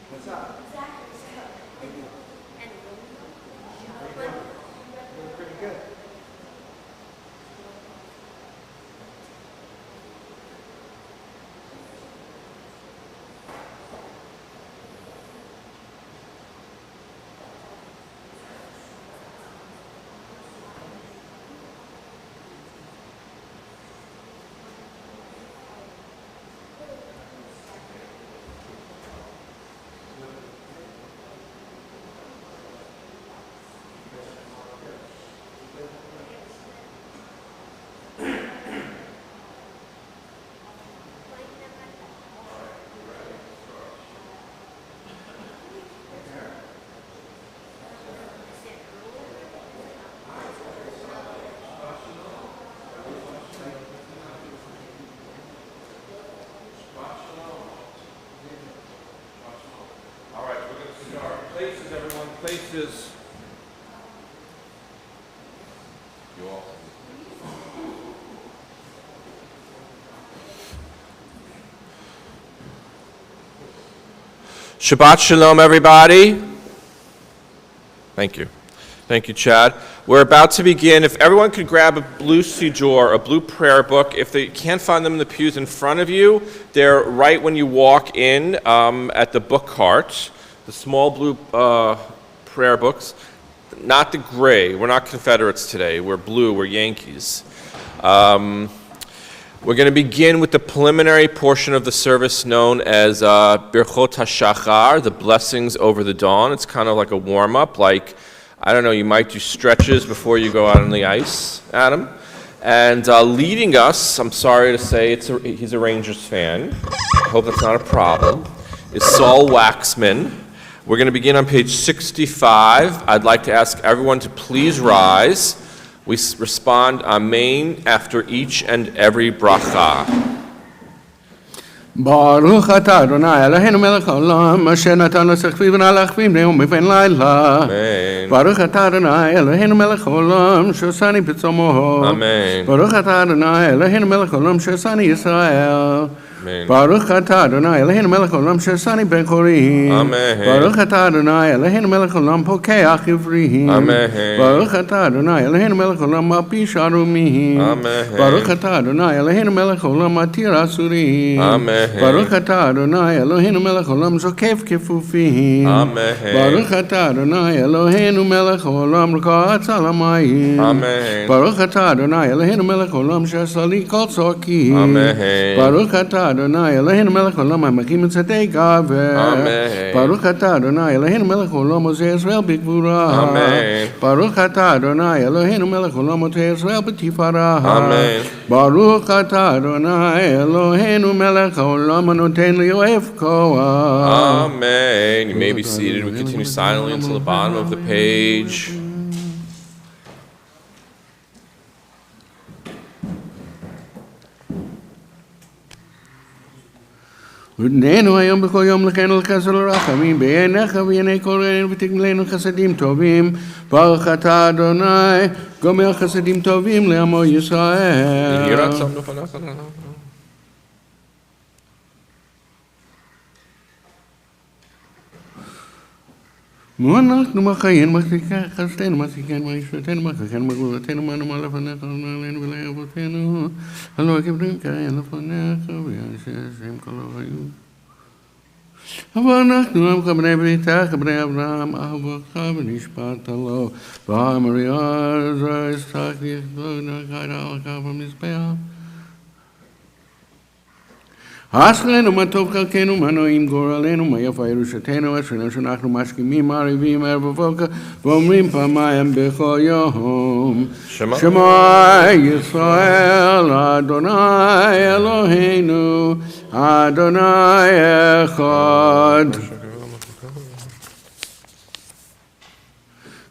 What's up? Doing pretty good. Places, everyone, places. You all. Shabbat Shalom, everybody. Thank you. Thank you, Chad. We're about to begin. If everyone could grab a blue siddur, a blue prayer book. If they can't find them in the pews in front of you, they're right when you walk in at the book cart. The small blue prayer books, not the gray. We're not Confederates today. We're blue. We're Yankees. We're going to begin with the preliminary portion of the service known as Birchot HaShachar, the blessings over the dawn. It's kind of like a warm-up, like, I don't know, you might do stretches before you go out on the ice, Adam. And leading us, I'm sorry to say, he's a Rangers fan. I hope that's not a problem, is Saul Waxman. We're going to begin on page 65. I'd like to ask everyone to please rise. We respond Amen after each and every bracha. Baruch atah Adonai Eloheinu melech haolam asher natan l'sechvi v'nalachvim ne'om b'fen laila. Amen. Baruch atah Adonai Eloheinu melech haolam shosani b'tzomo. Amen. Baruch atah Adonai Eloheinu melech haolam shosani Yisrael. Amen. Baruch atah Adonai Eloheinu melech haolam shosani ben-chorim. Amen. Baruch atah Adonai Eloheinu melech haolam pokeach ivrim. Amen. Baruch atah Adonai Eloheinu melech haolam mapi sharumim. Amen. Baruch atah Adonai Eloheinu melech haolam matir asurim. Amen. Baruch atah Adonai Eloheinu melech haolam zokef kefufim. Amen. Baruch atah Adonai Eloheinu melech haolam rukatz al hamayim. Amen. Baruch atah Adonai Eloheinu melech haolam shasali kol tzorkim. Amen. Baruch atah Adonai Eloheinu melech haolam hamakim et tzedei gaver. Amen. Baruch atah Adonai Eloheinu melech haolam ozeh Yisrael b'gvura. Amen. Baruch atah Adonai Eloheinu melech haolam ozeh Yisrael b'tifara. Amen. Baruch atah Adonai Eloheinu melech haolam anoten li'oef koach. Amen. You may be seated. We continue silently until the bottom of the page. ודננו היום בכל יום לכנו לחסד ולרחמים בעיניך ובעיני כל רעינו ותגמלנו חסדים טובים ברוך אתה אדוני גומר חסדים טובים לעמו ישראל. ואנחנו מחיים מחזיקה חסדנו מחזיקנו וישועתנו מחזיקנו מגבורתנו מנו לפניך ולעלינו ולאבותינו הלא כבדים כאין לפניך ויעשה השם כל החיוב. אבל אנחנו עמך בני בריתך בני אברהם אהבך ונשבעת לו ואמרי זרע יצחק ויכבוד נגד הלכה במזבח אשרינו מה טוב חלקנו, מה נעים גורלנו, מה יפה ירושתנו, אשרינו שאנחנו משכימים מעריבים ערב ובוקר, ואומרים פעמיים בכל יום. Shema. שמע ישראל, אדוני אלוהינו, אדוני אחד.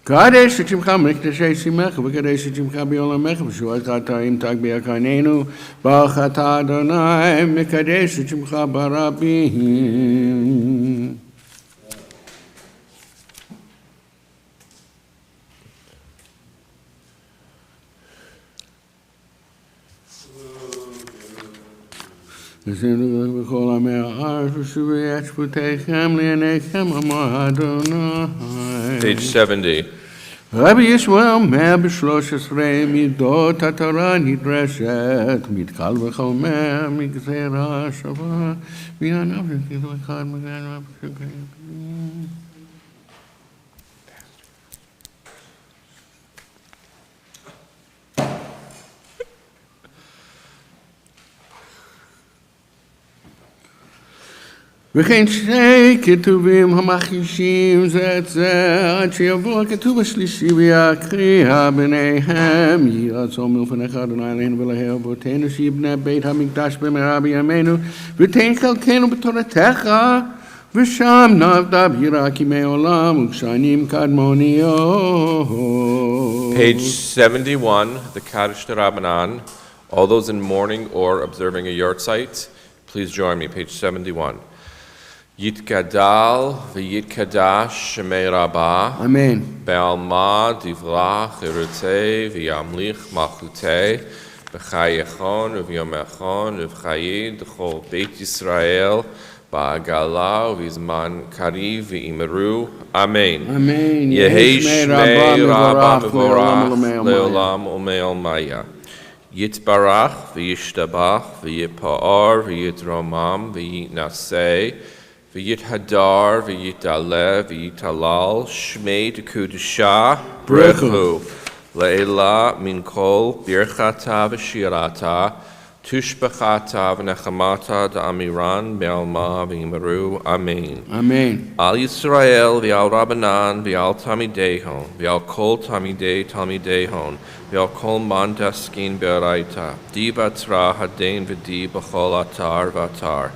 קדש את שמך מקדשי שמך וקדש את שמך בעולמך ושועתך תרים תג בירקננו ברוך אתה אדוני מקדש את שמך ברבים. ושמנו בכל עמי הארץ ושובי את שבותיכם לעיניכם אמר אדוני. Page 70. רבי ישמעאל 113 מידות התורה נדרשת, מתקל וחומר מגזירה שווה, מענף וכאילו אחד מגזירה בשקעים. וכן שני כתובים המחישים זה את זה עד שיבוא הכתוב השלישי ויקריאה ביניהם יהי רצון מלפניך אדוני אלינו ולאהב אבותינו שיבנה בית המקדש במהרה בימינו ותן חלקנו בתורתך ושם נעבדה ביראה כימי עולם ושנים קדמוניות. Page 71, the Kaddish de Rabbanan. All those in mourning or observing a yard site, please join me. Page 71. Yitgadal v'yitkadash shemei Rabbah. Amen. Be'alma divrach irutei v'yamlich malchutei v'chayechon v'yomechon v'chayid d'chol Beit Yisrael ba'agala v'izman kariv v'imeru. Amen. Amen. Yehi shmei Rabbah mevorach le'olam u'me'ol maya. Yitbarach v'yishtabach v'yipa'ar v'yitromam v'yitnasei v'yithadar v'yitaleh v'yitalal shmei d'kudusha brechu le'ela min kol birchata v'shirata tushbachata v'nechamata da'amiran be'alma v'imeru. Amen. Amen. Al Yisrael v'al Rabbanan v'al Tamidehon v'al kol Tamidehon v'al kol man daskin be'araita di batra hadain v'di b'chol atar v'atar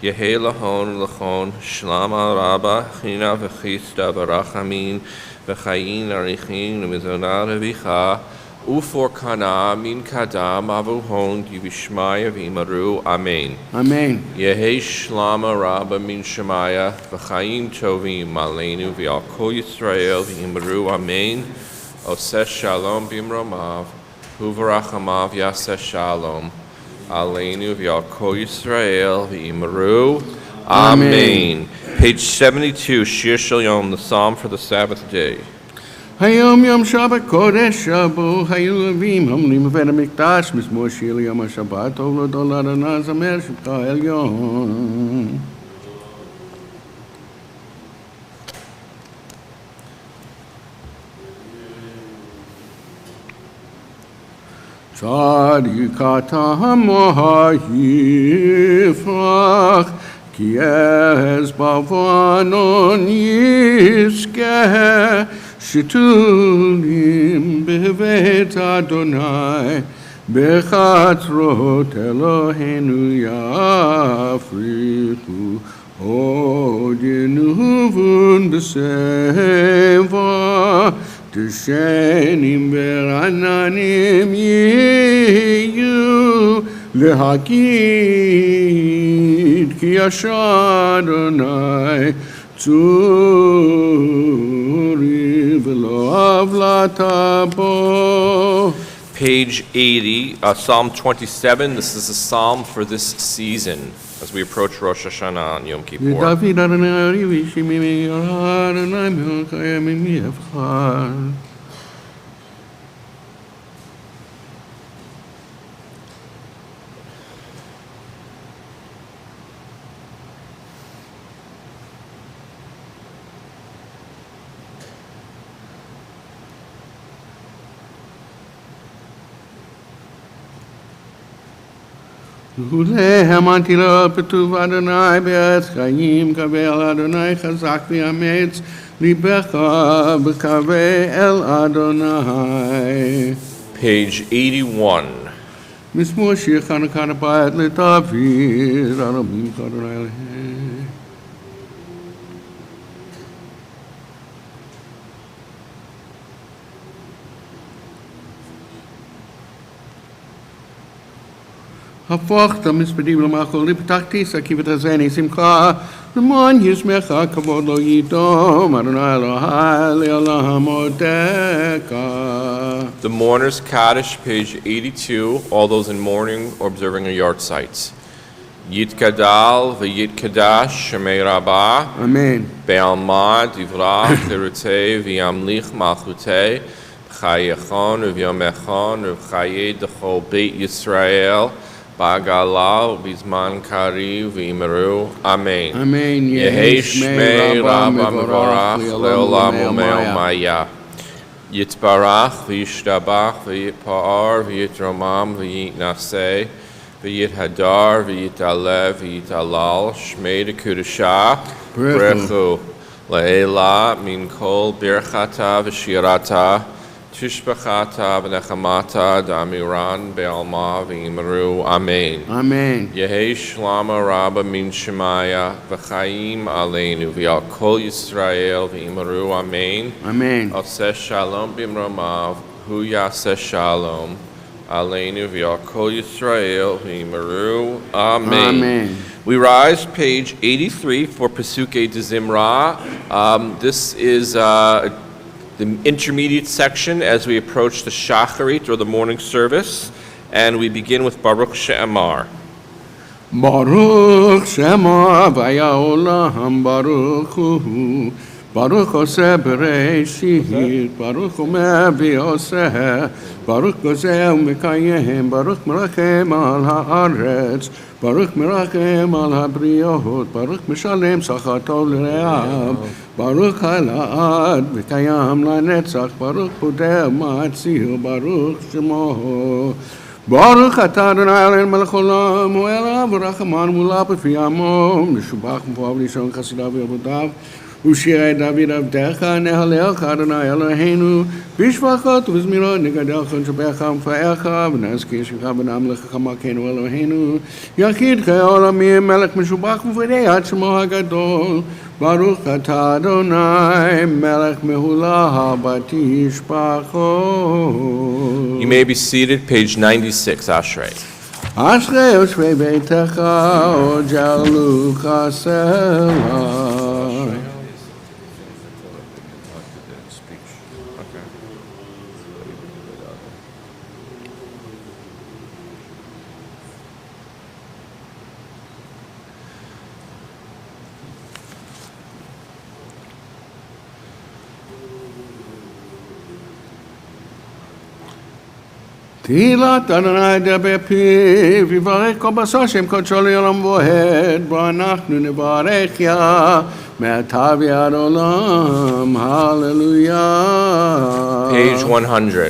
Yehe lachon shlama rabba china v'chista v'rachamin v'chayin arichin v'mizonah v'vicha ufor kana min kadam avuhon divishmaya v'imaru. Amen. Amen. Yehi shlama rabba min shemaya v'chayin tovim malenu v'al kol Yisrael v'imaru. Amen. Oseh shalom b'imromav u'v'rachamav yaseh shalom Aleinu v'al kol Yisrael v'imaru. Amen. Page 72, Shir Shel Yom, the Psalm for the Sabbath day. היום יום שבת קודש שבו היו לווים המונים בבית המקדש מזמור שיר ליום השבת טוב להודות לאדוני זמר שבחך עליון. צדיק אתה יפרח כי עז בבנון יזכה שתולים בבית אדוני בחצרות אלוהינו יפריחו עוד ינובון בסבע דשנים ורעננים יהיו להגיד כי ישר אדוני צורי ולא עוולתה בו. Page 80, Psalm 27. This is a psalm for this season as we approach Rosh Hashanah and Yom Kippur. לדוד אדוני אוהבי שמעי אדוני מלך הימים יבחר. Lehem antila petuv Adonai be'etz chayim kavel Adonai chazak v'yametz libecha b'kaveh el Adonai. Page 81. Mismoshir chanukah bayat leDavid Arabim Adonai Elohim. הפוך המספדים למחול לפתחתי סקיבת הזני שמחה למען ישמך כבוד לא ידום אדוני אלוהי לעולם עודך. The Mourner's Kaddish, page 82, all those in mourning or observing a yard sites. Yitkadal v'yitkadash shemei rabbah. Amen. Be'alma divrach chirutei v'yamlich malchutei b'chayechon v'yomechon v'chayei d'chol beit Yisrael b'agalah v'zman kariv v'yimeru. Amen. Amen. Yehei shmei rabbah mevorach le'olam u'me'omaya. Yitbarach v'yishtabach v'yitpa'ar v'yitromam v'yitnaseh v'yithadar v'yitalev v'yitalal shmei d'kudashah brechu le'ela min kol birchata v'shirata tishbachata v'nechamata damiran be'alma v'yimeru. Amen. Amen. Yehei shlama rabba min shemaya v'chaim aleinu v'yal kol Yisrael v'yimeru. Amen. Amen. Aseh shalom b'mromav hu yaseh shalom aleinu v'yal kol Yisrael v'yimeru. Amen. Amen. We rise, page 83 for Pesuke de Zimra. This is the intermediate section as we approach the Shacharit, or the morning service, and we begin with Baruch She'amar. Baruch Shema v'ya olam Baruch hu Baruch oseh bereshit Baruch omeh v'yoseh Baruch gozeh u'mekayem Baruch merachem al haaretz Baruch merachem al habriot Baruch mishalem sachato l're'av Baruch hala'ad v'kayam la'netzach Baruch podeh ma'atzil Baruch shemo Baruch atah Adonai Eloheinu melech olam hu elav v'rachaman v'ula b'fi amo mishubach m'poav lishon chasidav v'avodav u'shirei David avdecha nehalecha Adonai Eloheinu b'shvachot u'b'zmirot nigadelcha nishabecha u'nfa'echa v'nazkir shemcha v'namlecha makenu Eloheinu yachidcha olamim melech mishubach v'vodei ad shemo hagadol Baruch atah Adonai melech mehula batishpachot. You may be seated, page 96, Ashrei. Ashrei yoshvei beitecha ojalu chasela. תהילת אדוני דבר פיו, יברך כל בשר שם קודשו לעולם ועד, בו אנחנו נברך יה, מעתה ועד עולם, הללויה. Page 100.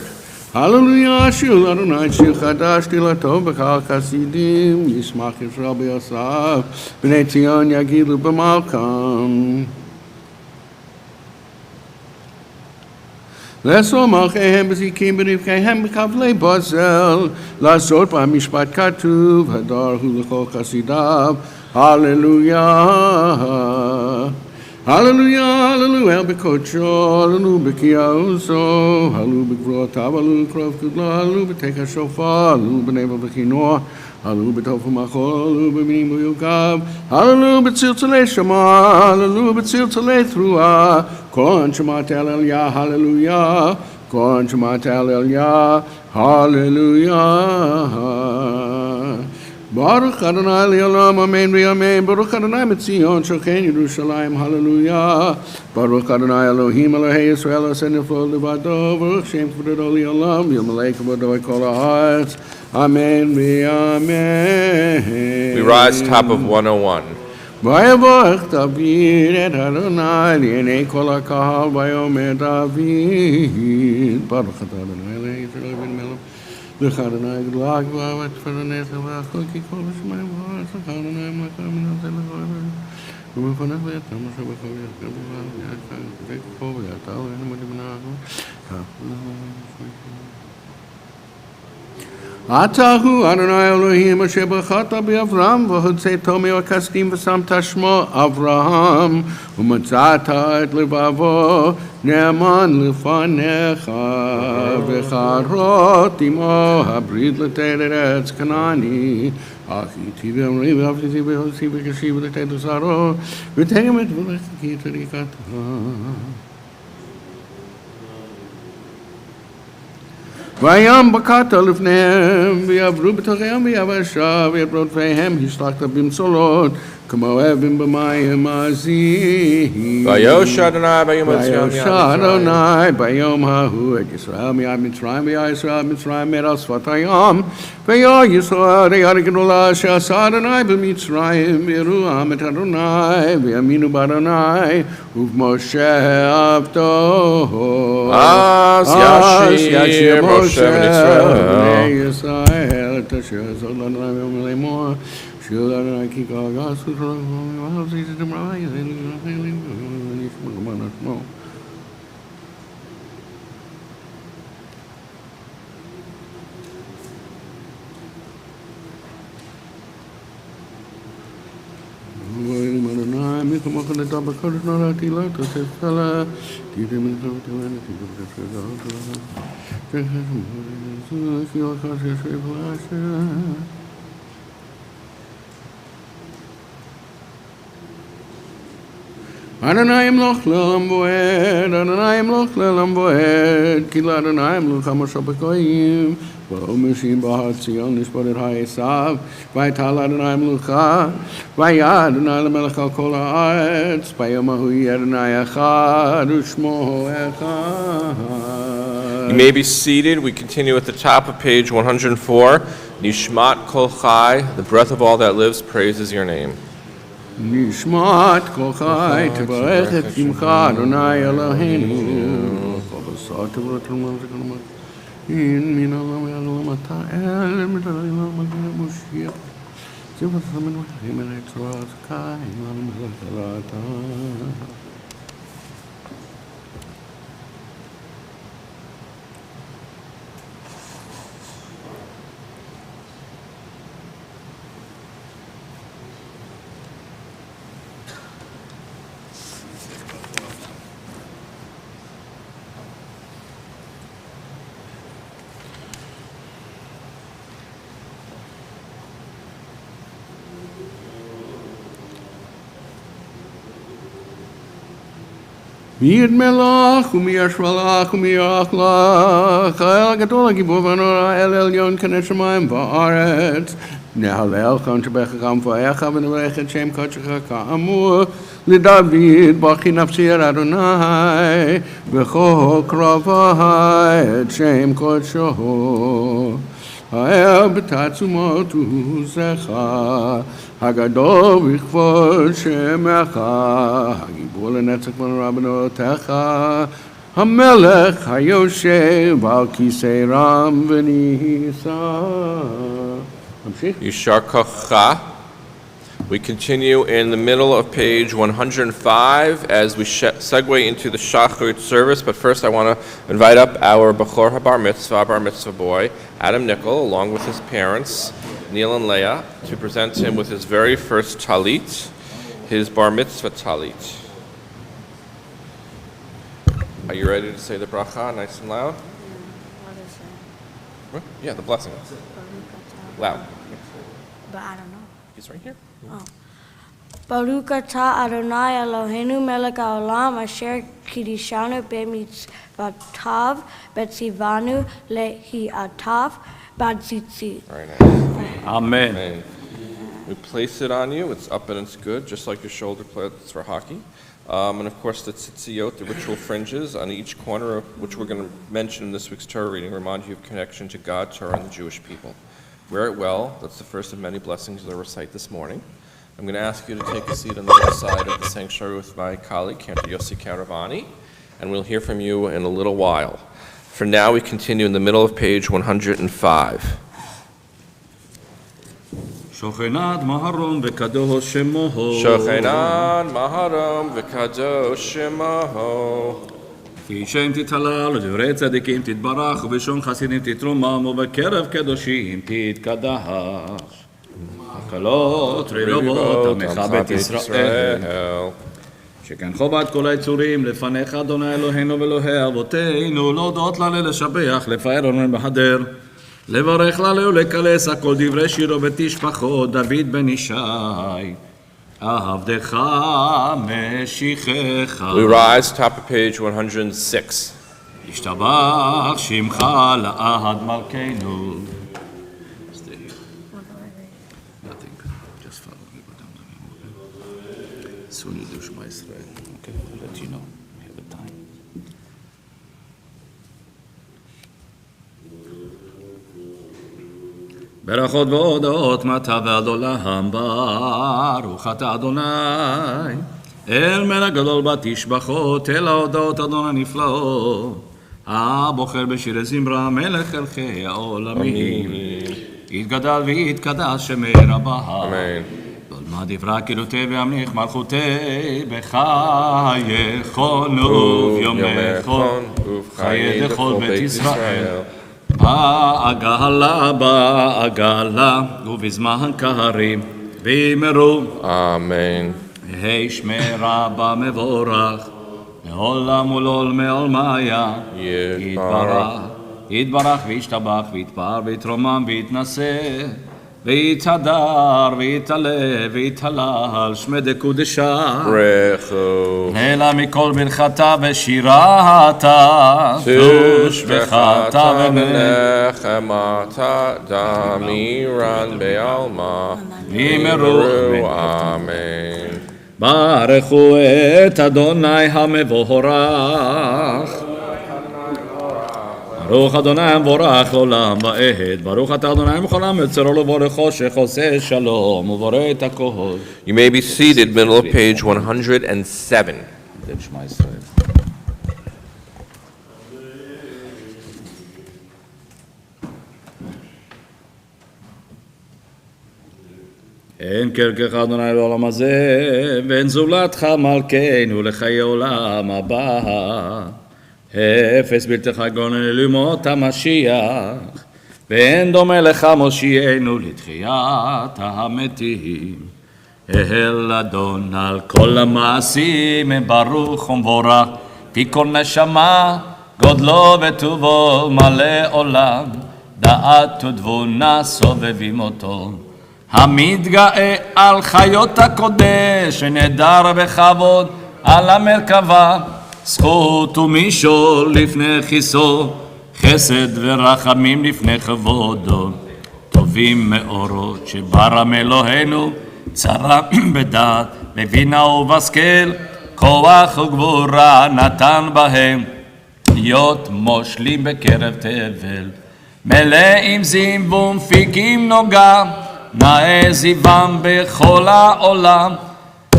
הללויה, שיר אדוני, שיר חדש, תהילתו בקהל חסידים, ישמח ישראל ביוסף, בני ציון יגידו במלכם. לאסור מלכיהם בזיקים בנבחיהם בכבלי ברזל, לעשות במשפט כתוב, הדר הוא לכל חסידיו, הללויה. הללויה, הללויה בקודשו, הללו בקיעוזו, הללו בגבורותיו, הללו בקרוב גדלו, הללו בתיק השופר, הללו בנבל בכינוע, הללו בתוף ומחול, הללו במינים ויוגיו, הללו בצלצלי שמע, הללו בצלצלי תרועה, כל שמעת הללויה, הללויה, כל שמעת הללויה, הללויה. Baruch Adonai Le'olam, Amen v'Amen. Baruch Adonai Metzion, Shochen Yerushalayim, Hallelujah. Baruch Adonai Elohim, Elohei Yisrael, Aseh Niflo Levado. Baruch Shem Kvodo Le'olam, Yilmalei Kvodo Kol Ha'aretz. Amen v'Amen. We rise top of 101. Vayavach David et Adonai Li'enei Kol HaKahal, Vayomer David. Baruch Adonai Elohei Yisrael, Ben Melech. לך אדוני גדולה גבוהה ותפארתך והכל כי כל בשמיים ובארץ לך אדוני מלך ונותן לכל ומפנק ויתם אשר בכל יחד בכל ויעד וככל ויעתה ואין מדמנה אתה הוא אדוני אלוהים אשר ברכת באברהם והוצאתו מהכסדים ושמת שמו אברהם ומצאת את לבבו נאמן לפניך וחרות עמו הברית לתת ארץ כנעני אך איתי ואמרי ואהבתי והוציא וקשי ולתת לזרעו ותגם את ולך כי תריקתך וים בקעת לפניהם ויעברו בתוכם ויבשה ואת רודפיהם השלכת במשולות כמו אבן במים עזים ויושע אדוני ביום ויושע אדוני ביום ההוא את ישראל מיד מצרים ויה ישראל מצרים מעל שפת הים ויה ישראל היד הגדולה שעשה אדוני במצרים ויראו העם את אדוני ויאמינו באדוני ובמשה עבדו אז ישיר משה בני ישראל את אשר עשו לאדוני ואומר לאמור שיר לאדוני כי כל גסות ואהב זיז את אמרי ונשמע למען עצמו ואלים אדוני מי כמוך נדע בקודש נולדתי לא תוסף חלה תיתם מלכה ותמנה תיתם תשגע שיולך שישב לאשר אדוני ימלוך לעולם ועד, אדוני ימלוך לעולם ועד, כי לאדוני ימלוך המושב בגויים, ואומרים בהר ציון לשפוט את העשיו, והייתה לאדוני מלוכה, והיה אדוני למלך על כל הארץ, ביום ההוא יהיה אדוני אחד ושמו אחד. You may be seated. We continue at the top of page 104. Nishmat kol chai, the breath of all that lives, praises your name. נשמת כל חי, תברך את שמך, אדוני אלוהינו. כל בשר תברך תלמוד ותלמוד. אין מן העולם יעלום אתה, אל מדברים מגן מושיע. צבא סמן וחיים אל יצורה עסקה, אין לנו מזלזלה אתה. מי ידמה לך ומי ישווה לך ומי ירח לך האל הגדול הגיבור והנורא אל עליון כנס שמיים וארץ נהלל כאן שבחכם פואיך ונברך את שם קודשך כאמור לדוד ברכי נפשי את אדוני וכל קרבי את שם קודשו האל בתעצומות עוזך הגדול בכבוד שמך הגיבור לנצח ונורא בנעותיך המלך היושב על כיסא רם ונישא. נמשיך. Yishar kocha. We continue in the middle of page 105 as we segue into the Shacharit service. But first I want to invite up our Bechor HaBar Mitzvah boy, Adam Nichols, along with his parents, Neil and Leah, to present him with his very first talit, his bar mitzvah talit. Are you ready to say the bracha nice and loud? What is it? What? Yeah, the blessing. Loud. But I don't know. He's right here. Baruch atah Adonai Eloheinu melech haolam asher kiddushanu b'mitzvotav betzivanu lehiatav b'tzitzit. Very nice. Amen. Amen. We place it on you. It's up and it's good, just like your shoulder plates for hockey. And of course, the tzitziyot, the ritual fringes on each corner, of which we're going to mention in this week's Torah reading, remind you of connection to God, Torah, and the Jewish people. Wear it well. That's the first of many blessings you'll recite this morning. I'm going to ask you to take a seat on the other side of the sanctuary with my colleague, Cantor Yossi Caravani, and we'll hear from you in a little while. For now, we continue in the middle of page 105. שוכנת מהרום וקדוש שמו. Shochenan Maharam V'kadosh Shemaho. כי שם תתהלל ודברי צדיקים תתברך ובשון חסידים תתרומם ובקרב קדושים תתקדש. הקלות רבבות עמך בית ישראל. שכן חובת כל היצורים לפניך אדוני אלוהינו ואלוהי אבותינו להודות לה לשבח לפאר ולהדר לברך לה ולקלס הכל דברי שירו ותשפחו דוד בן ישי עבדך משיחך. We rise, top of page 106. ישתבח שמך לעד מלכנו. Nothing. Just follow me. Soon you do Shema Israel. Okay, I'll let you know. We have a time. ברכות והודות מטה ועד עולם ברוך אתה אדוני אל מלך גדול בתשבחות אל ההודות אדוני נפלאות הבוחר בשירי זמרה מלך מלכי העולמים יתגדל ויתקדש שמי רבה מה דברה קילותי ואמליך מלכותי בחייכון וביומכון ובחיי דכל בית ישראל בעגלה ובזמן קהרים וימרו Amen. והי שמי רבה מבורך לעולם ולעולמי עולמיה יתברך וישתבח ויתפאר ויתרומם ויתנשא ויתהדר ויתעלה ויתהלל שמי דקודשה Brechu. אלא מכל ברכתה ושירתה תושבחתה ונחמתה דמירן בעלמה וימרו אמן. ברכו את אדוני המבורך ברוך אדוני המבורך לעולם ועד ברוך אתה אדוני מכל עם יוצרו לבורכו שחוסה שלום ובורא את הכל. You may be seated, middle of page 107. שמע ישראל. אין כרכך אדוני לעולם הזה ואין זולתך מלכנו לחיי עולם הבא אפס בלתך גונן לימות המשיח ואין דומה לך מושיענו לתחיית המתים אל אדון על כל המעשים ברוך ומבורך פי כל נשמה גודלו וטובו מלא עולם דעת ותבונה סובבים אותו המתגאה על חיות הקודש שנדר בכבוד על המרכבה זכות ומשול לפני כיסו חסד ורחמים לפני כבודו טובים מאורות שברם אלוהינו צרה בדעת בבינה ובשכל כוח וגבורה נתן בהם להיות מושלים בקרב תבל מלאים זים ומפיקים נוגה נאה זיבם בכל העולם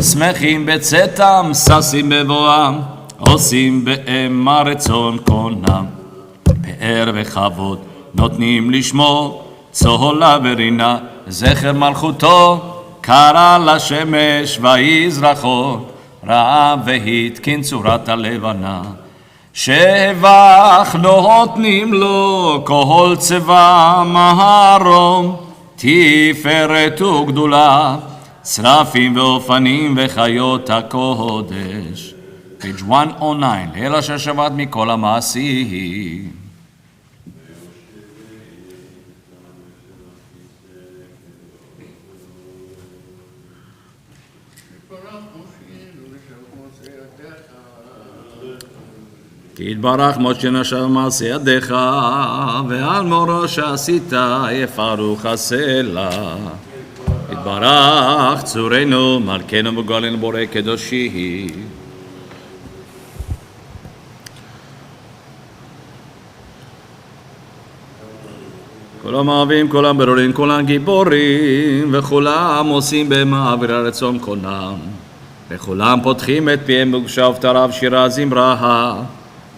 שמחים בצאתם ששים בבואם עושים באם הרצון קונם פאר וכבוד נותנים לשמו צהולה ורינה זכר מלכותו קרא לשמש ויזרחות ראה והתקין צורת הלבנה שבח נותנים לו כל צבא מהרום תפארת וגדולה שרפים ואופנים וחיות הקודש. page 109 ליל אשר שבת מכל המעשים. תתברך משה נשב מעשה ידיך ועל מורו שעשית יפרוך הסלע תתברך צורנו מלכנו וגואלנו בורא קדושי כולם אוהבים, כולם ברורים, כולם גיבורים וכולם עושים במעביר הרצון קונם וכולם פותחים את פיהם בגושה ובתריו שירה זמרה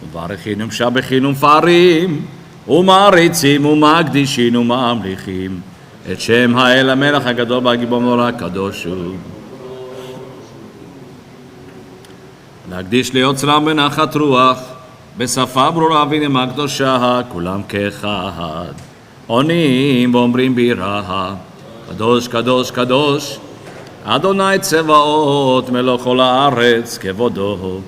וברכין ומשבחין ומפארים, ומעריצים ומקדישין וממליכים, את שם האל המלך הגדול והגיבור נורא הקדוש הוא. להקדיש ליוצרם בנחת רוח, בשפה ברורה ונעימה קדושה, כולם כאחד. עונים ואומרים ביראה, קדוש קדוש קדוש, אדוני צבאות מלוך כל הארץ כבודו.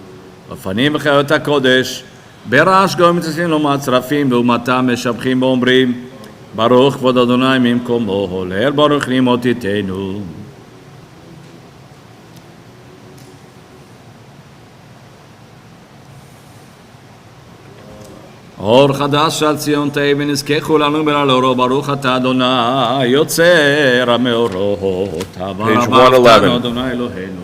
בפנים וחיות הקודש, ברעש גויים מתייצבים לו מהצרפים, לעומתם משבחים ואומרים, ברוך כבוד אדוני ממקומו, לאל ברוך נעמות איתנו. אור חדש על ציון תהי ונזכה כולנו לאורו, ברוך אתה אדוני יוצר המאורות, הבא Page רבה 111. אותנו אדוני אלוהינו.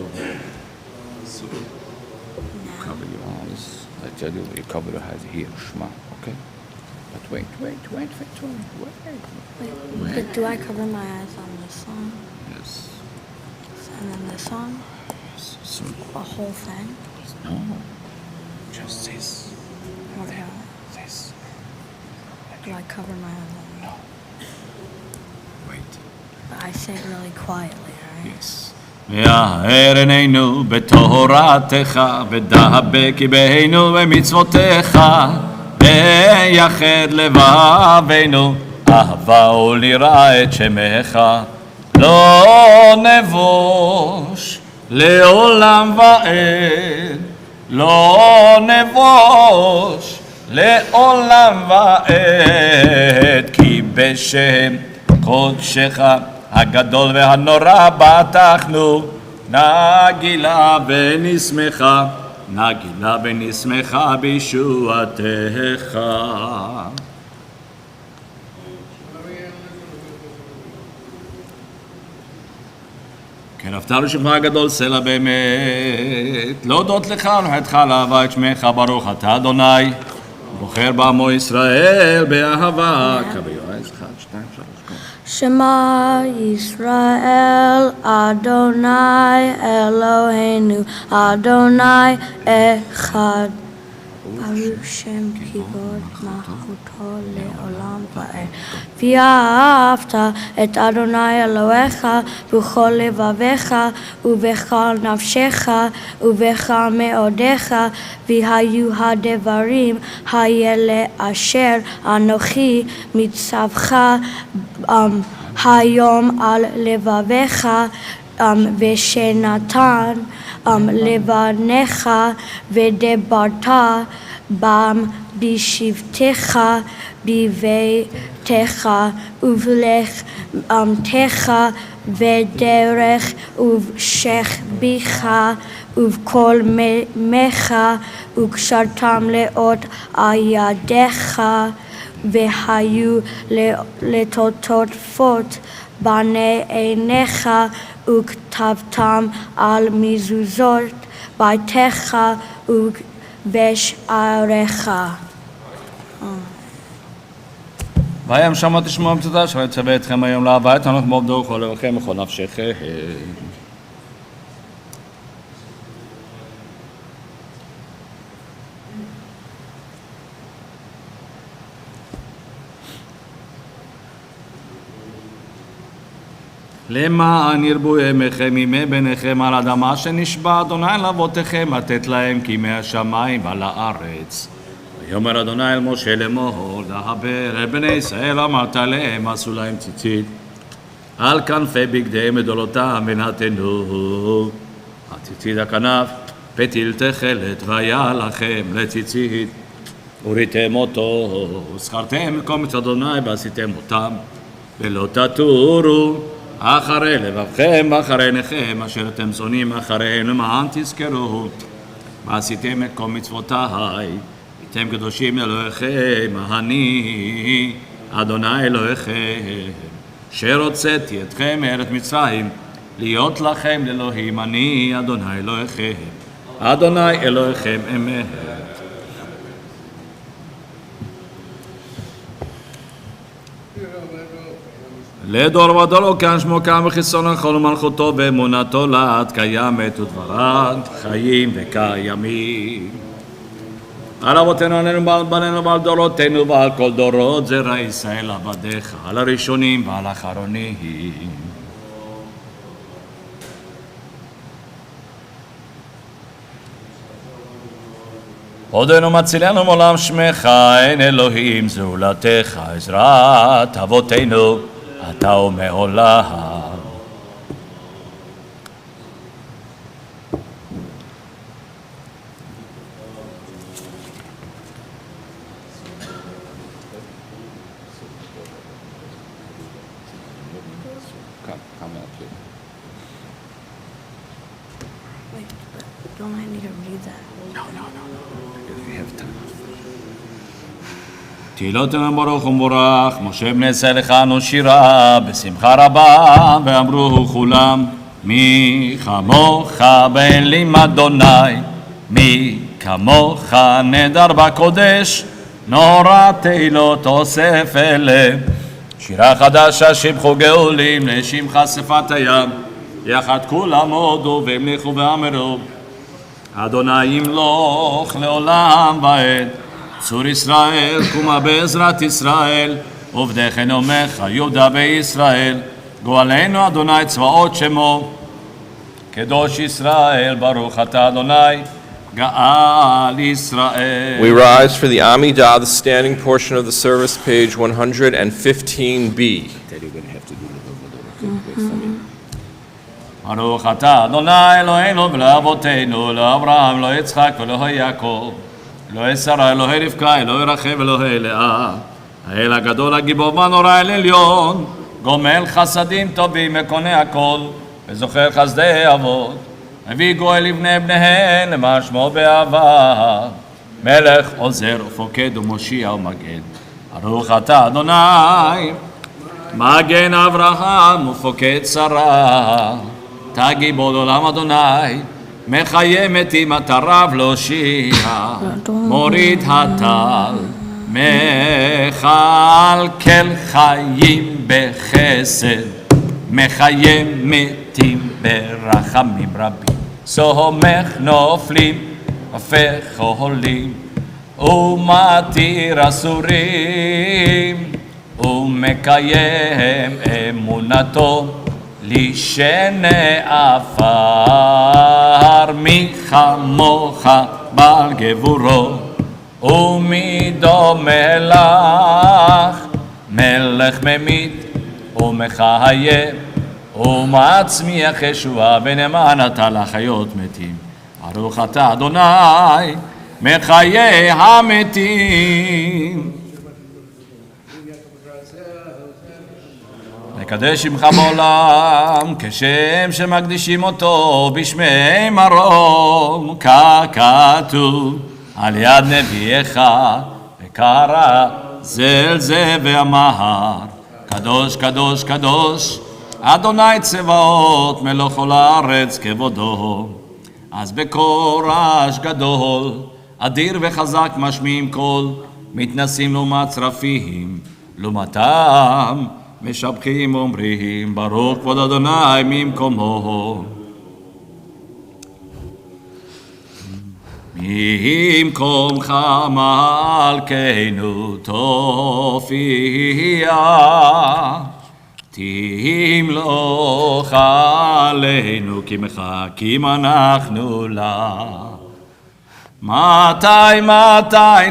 Cover your eyes. I tell you, you cover your eyes here, Shema, okay? But wait. But do I cover my eyes on this song? Yes. And then this song? So, A whole thing? no, just this. What about? This. Do I cover my eyes on No. Wait. But I say it really quietly, right? Yes. יאר עינינו בתורתך, ודבק בנו במצוותיך, ויחד לבבינו, אהבה וליראה את שמך. לא נבוש לעולם ועד, לא נבוש לעולם ועד, כי בשם קודשך הגדול והנורא בטחנו, נגילה ונשמחה, נגילה ונשמחה בישועתך. כן אהבת לשמך הגדול סלע באמת, להודות לך ולחתך לאהבה את שמך, ברוך אתה אדוני, בוחר בעמו ישראל באהבה. קבל יועז, 1, 2, 3, go. Shema Yisrael Adonai Eloheinu Adonai Echad Baruch Shem Kivod Malchuto Le'olam Va'ed V'ahavta et Adonai Elohecha b'chol levavecha ubechol nafshecha ubechol me'odecha v'hayu hadevarim hayele asher anochi mitzavcha hayom al levavecha ושנתן לבניך ודברת בם בשבתך בביתך ובלכתך ודרך ובשכבך ובכל מימך וקשרתם לאות על ידיך והיו לטוטפות בני עיניך וכתבתם על מזוזות ביתך ובשעריך. והים שמה תשמעו מצוות אשר יצווה אתכם היום לאהבה את ענות מעובדו וכל לבבכם וכל נפשכם. למען ירבו ימיכם ימי בניכם על אדמה שנשבע אדוני לאבותיכם לתת להם כימי השמיים ועל הארץ. ויאמר אדוני אל משה לאמור דבר אל בני ישראל אמרת להם עשו להם ציצית על כנפי בגדיהם ודולותם ונתנו הציצית הכנף פתיל תכלת והיה לכם לציצית וריתם אותו וזכרתם מקום את אדוני ועשיתם אותם ולא תטורו אחרי לבבכם ואחרי עיניכם אשר אתם שונאים אחריהם למען תזכרו ועשיתם את כל מצוותיי אתם קדושים אלוהיכם אני אדוני אלוהיכם שרוצאתי אתכם מארץ מצרים להיות לכם לאלוהים אני אדוני אלוהיכם אדוני אלוהיכם אמת. לדור ודור כאן שמו קם וחיסון הכל ומלכותו ואמונתו לעד קיימת ודברת חיים וקיימים. על אבותינו עלינו ועל בנינו ועל דורותינו ועל כל דורות זרע ישראל עבדיך, על הראשונים ועל האחרונים. עודנו מצילנו מעולם שמך, אין אלוהים זולתך, עזרת אבותינו, אתה ומעולם. Come up here. Wait, but don't I need to read that? We have time. תהילותינו ברוך ומבורך, משה בני צלחנו שירה, בשמחה רבה, ואמרו כולם, מי כמוך באלים אדוני, מי כמוך נדר בקודש, נורא תהילות אוסף אלה. שירה חדשה שבחו גאולים, לשמך שפת הים, יחד כולם הודו והמליכו ואמרו, אדוני ימלוך לעולם ועד. צור ישראל, קומה בעזרת ישראל, עובדך נעמך, יהודה וישראל, גואלנו אדוני צבאות שמו, קדוש ישראל, ברוך אתה אדוני, גאל ישראל. We rise for the Amidah, the standing portion of the service, page 115b. Tell you, we're going to have to do the wait for me. ברוך אתה אדוני אלוהינו ולאבותינו, לאברהם, לא יצחק ולא יעקב, אלוהי שרה, אלוהי רבקה, אלוהי רחל ואלוהי לאה, האל הגדול הגיבור והנורא אל עליון, גומל חסדים טובים וקונה הכל, וזוכר חסדי אבות, מביא גואל לבני בניהן, למען שמו באהבה, מלך עוזר ופוקד ומושיע ומגן. ברוך אתה אדוני, מגן אברהם ופוקד שרה, אתה גיבור עולם אדוני, מחיה מתים אתה רב להושיע, מוריד הטל, מכלכל חיים בחסד, מחיה מתים ברחמים רבים, סומך נופלים, הפך עולים, ומתיר אסורים, ומקיים אמונתו, לשני עפר, מי כמוך בעל גבורו, ומי דומה לך, מלך ממית ומחיה, ומצמיח ישועה ונאמן אתה לחיות מתים. ברוך אתה אדוני, מחיי המתים. מקדש שמך בעולם, כשם שמקדישים אותו בשמי מרום, ככתוב על יד נביאך, וקרא זל זה ואמר, קדוש קדוש קדוש, אדוני צבאות, מלוך כל הארץ כבודו. אז בקורש גדול, אדיר וחזק משמיעים קול, מתנסים לעומת צרפים, לעומתם משבחים אומרים, ברוך כבוד אדוני ממקומו. ממקומך מלכנו תופיע, תמלוך עלינו כי מחכים אנחנו לה. מתי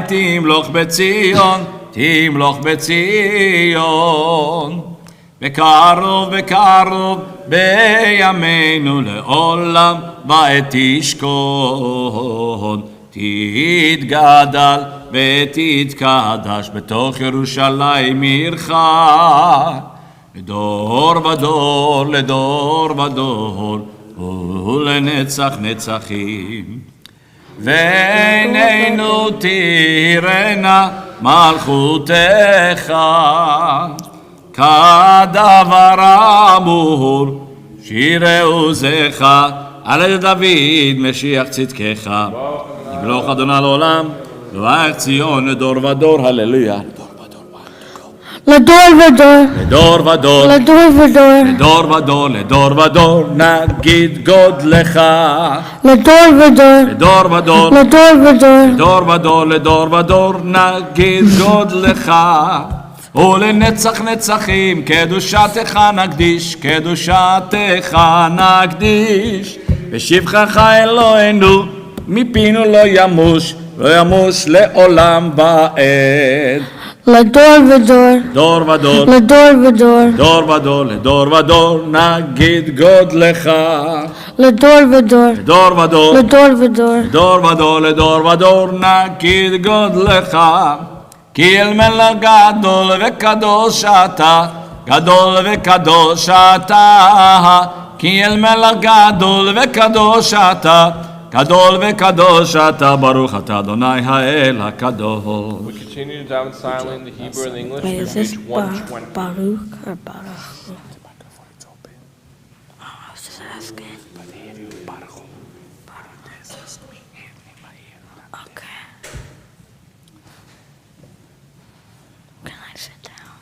תמלוך בציון, תמלוך בציון, בקרוב בקרוב בימינו לעולם בעת תשכון, תתגדל ותתקדש בתוך ירושלים עירך, לדור ודור לדור ודור ולנצח נצחים. ועינינו תראינה מלכותך, כדבר אמור שירי עוזך, על ידי דוד משיח צדקך. ימלוך אדוני לעולם, לואך ציון לדור ודור, הללויה. לדור ודור, לדור ודור, לדור ודור, לדור ודור, לדור ודור, נגיד גודלך. לדור ודור, לדור ודור, לדור ודור, לדור ודור, לדור ודור, נגיד גודלך. ולנצח נצחים, קדושתך נקדיש, קדושתך נקדיש. ושבחך אלוהינו, מפינו לא ימוש, לא ימוש לעולם ועד. לדור ודור, דור ודור, לדור ודור, דור ודור, לדור ודור, נגיד גודלך. לדור ודור, דור ודור, לדור ודור, דור ודור, לדור ודור, נגיד גודלך. כי אל מלך גדול וקדוש אתה, גדול וקדוש אתה. כי אל מלך גדול וקדוש אתה, גדול וקדוש אתה. ברוך אתה אדוני האל הקדוש. We continue to down silently in the Hebrew and the English Wait, through is this page 120. Baruch or Baruch? Oh, I was just asking. Okay. Can I sit down?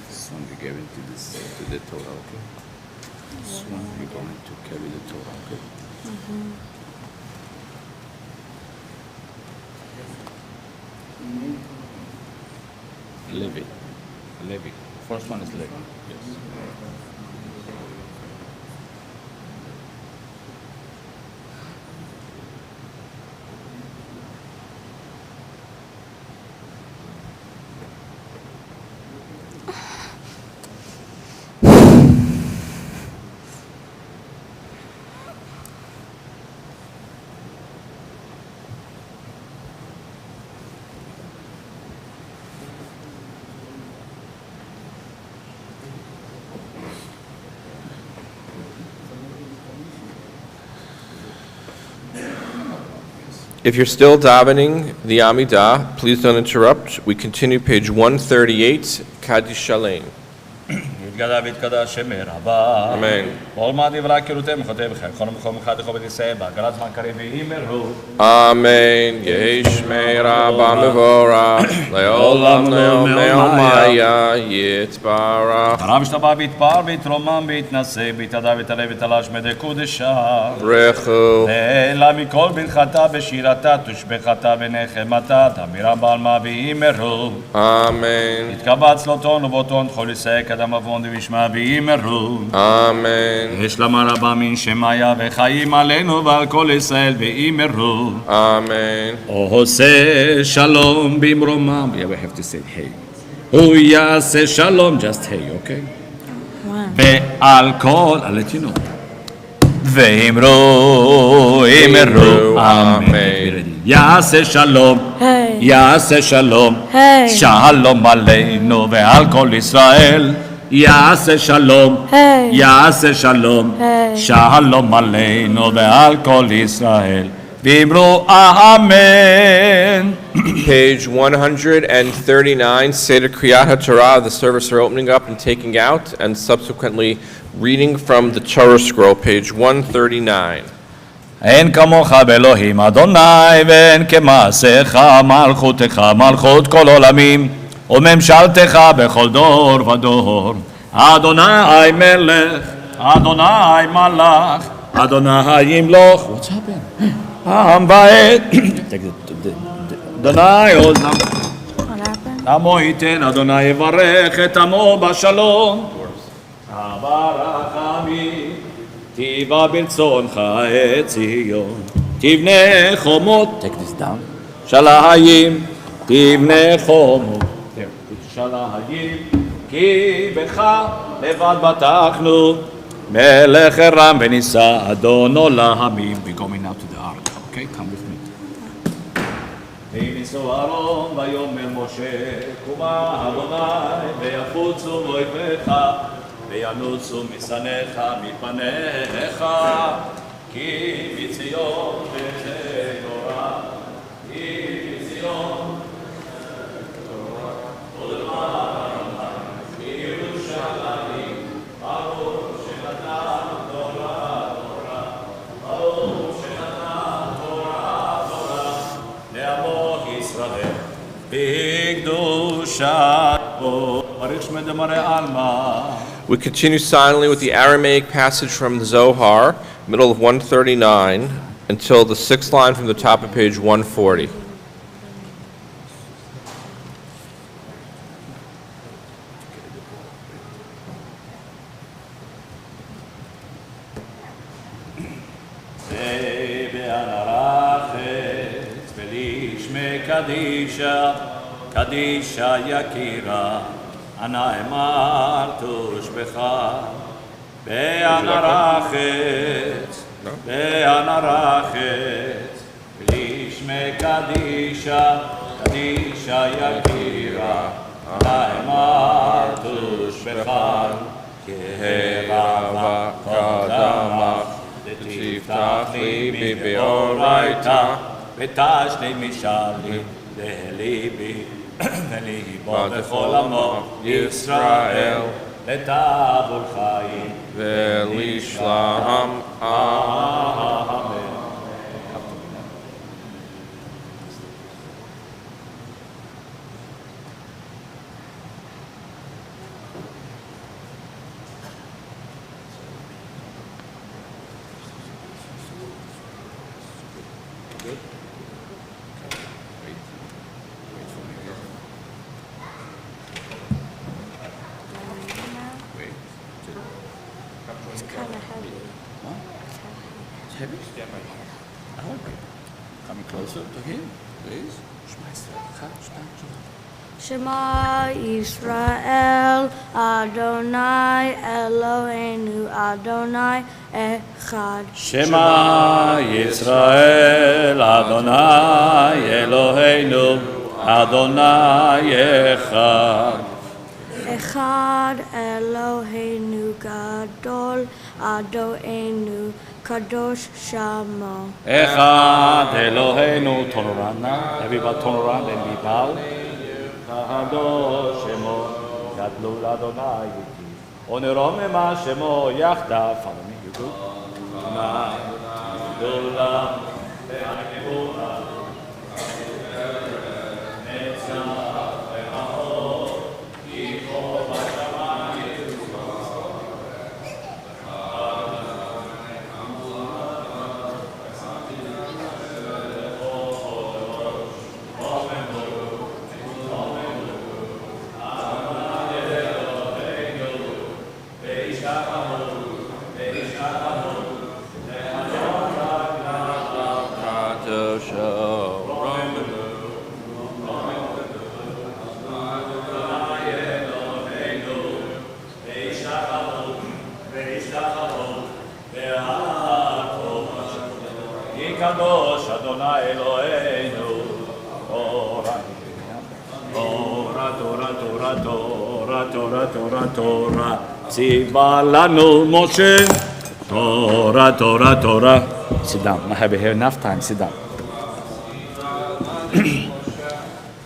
This one we gave it to the Torah, okay? This one we're going to carry the Torah, okay? Levi. Levi. First one is Levi. Yes. If you're still davening the Amidah, please don't interrupt. We continue page 138, Kaddish Shalem. יתגדל ויתקדש שם רבה. אמן. כל מה דברי קירותם וחוטא בכם, כל המקום אחד לכו ותישא בהגלת זמן קריב ואימרו. Amen. Yehi Shmei Rabba Mevorach, Leolam Leomaya Yitbarach. הרב השתבח ויתפאר ויתרומם ויתנשא ויתהדר ויתעלה ותלש מדי קודשה. Rechu. אלא מכל ברכתה בשירתה תושבחתה ונחמתה תמירה בעלמה ואימרו. Amen. יתקבץ לו טון ובוטון תחול ישא קדם עוון וישמע ואימרו. Amen. יש למה רבה מן שמיה וחיים עלינו ועל כל ישראל ואימרו. Amen. עושה שלום במרומם. Yeah, we have to say hey. הוא יעשה שלום, just hey, okay? ועל כל, I'll let you know. ואמרו, אמרו, אמן. יעשה שלום, יעשה שלום, שלום עלינו ועל כל ישראל. יעשה שלום, יעשה שלום, שלום עלינו ועל כל ישראל. ואמרו, אמן. Page 139, Seder Kriyat HaTorah, the service are opening up and taking out, and subsequently reading from the Torah scroll, page 139. אין כמוך באלוהים אדוני, ואין כמעשיך מלכותך, מלכות כל עולמים, וממשלתך בכל דור ודור. אדוני מלך, אדוני מלך, אדוני ימלוך. What's happened? העם ועת. אדוני עוזם. What happened? עמו ייתן, אדוני יברך את עמו בשלום. הברך עמי, תיבא ברצונך את ציון. תבנה חומות. Take this down. שלהים, תבנה חומות. שלהים, כי בך לבד בטחנו. מלך רם ונישא, אדון עולמים. We going out to the ark. Okay, come with me. ויניסו אהרון ויאמר משה, קומה אדוני, ויחוצו אויביך, וינוצו משנאיך מפניך, כי בציון תורה, כי בציון תורה, בירושלים, ברוך שנתן תורה, ברוך שנתן תורה, לעמו ישראל, בקדושה, ברוך שמדמרי עלמא. We continue silently with the Aramaic passage from the Zohar, middle of 139, until the sixth line from the top of page 140. קדישה יקירה, אנא אמר תושבך, באנרחץ, באנרחץ, ולשמי קדישה, קדישה יקירה, אנא אמר תושבך, כהרבה קדמך, ותפתח ליבי באורייתא, ותשני משאלי לליבי, וליבו בכל עמו ישראל, לטבור חיים ולשלום אמן. It's kind of heavy. Heavy? Okay. Coming closer to him, please. Shema Yisrael, Adonai Eloheinu, Adonai Echad. Shema Yisrael, Adonai Eloheinu, Adonai Echad. Echad Eloheinu Gadol, Adonai Kadosh Shamo. Echad Eloheinu Torana. Everybody turn around and we bow. Kadosh Shemo, Gadol Adonai. Onero mema Shemo Yachdav. Follow me, you go. Gadol Kadosh Adonai Eloheinu, Torah, Torah, Torah, Torah, Torah, Torah, Torah, Tziva lanu Moshe, Torah, Torah, Torah. Sit down. I have here enough time. Sit down.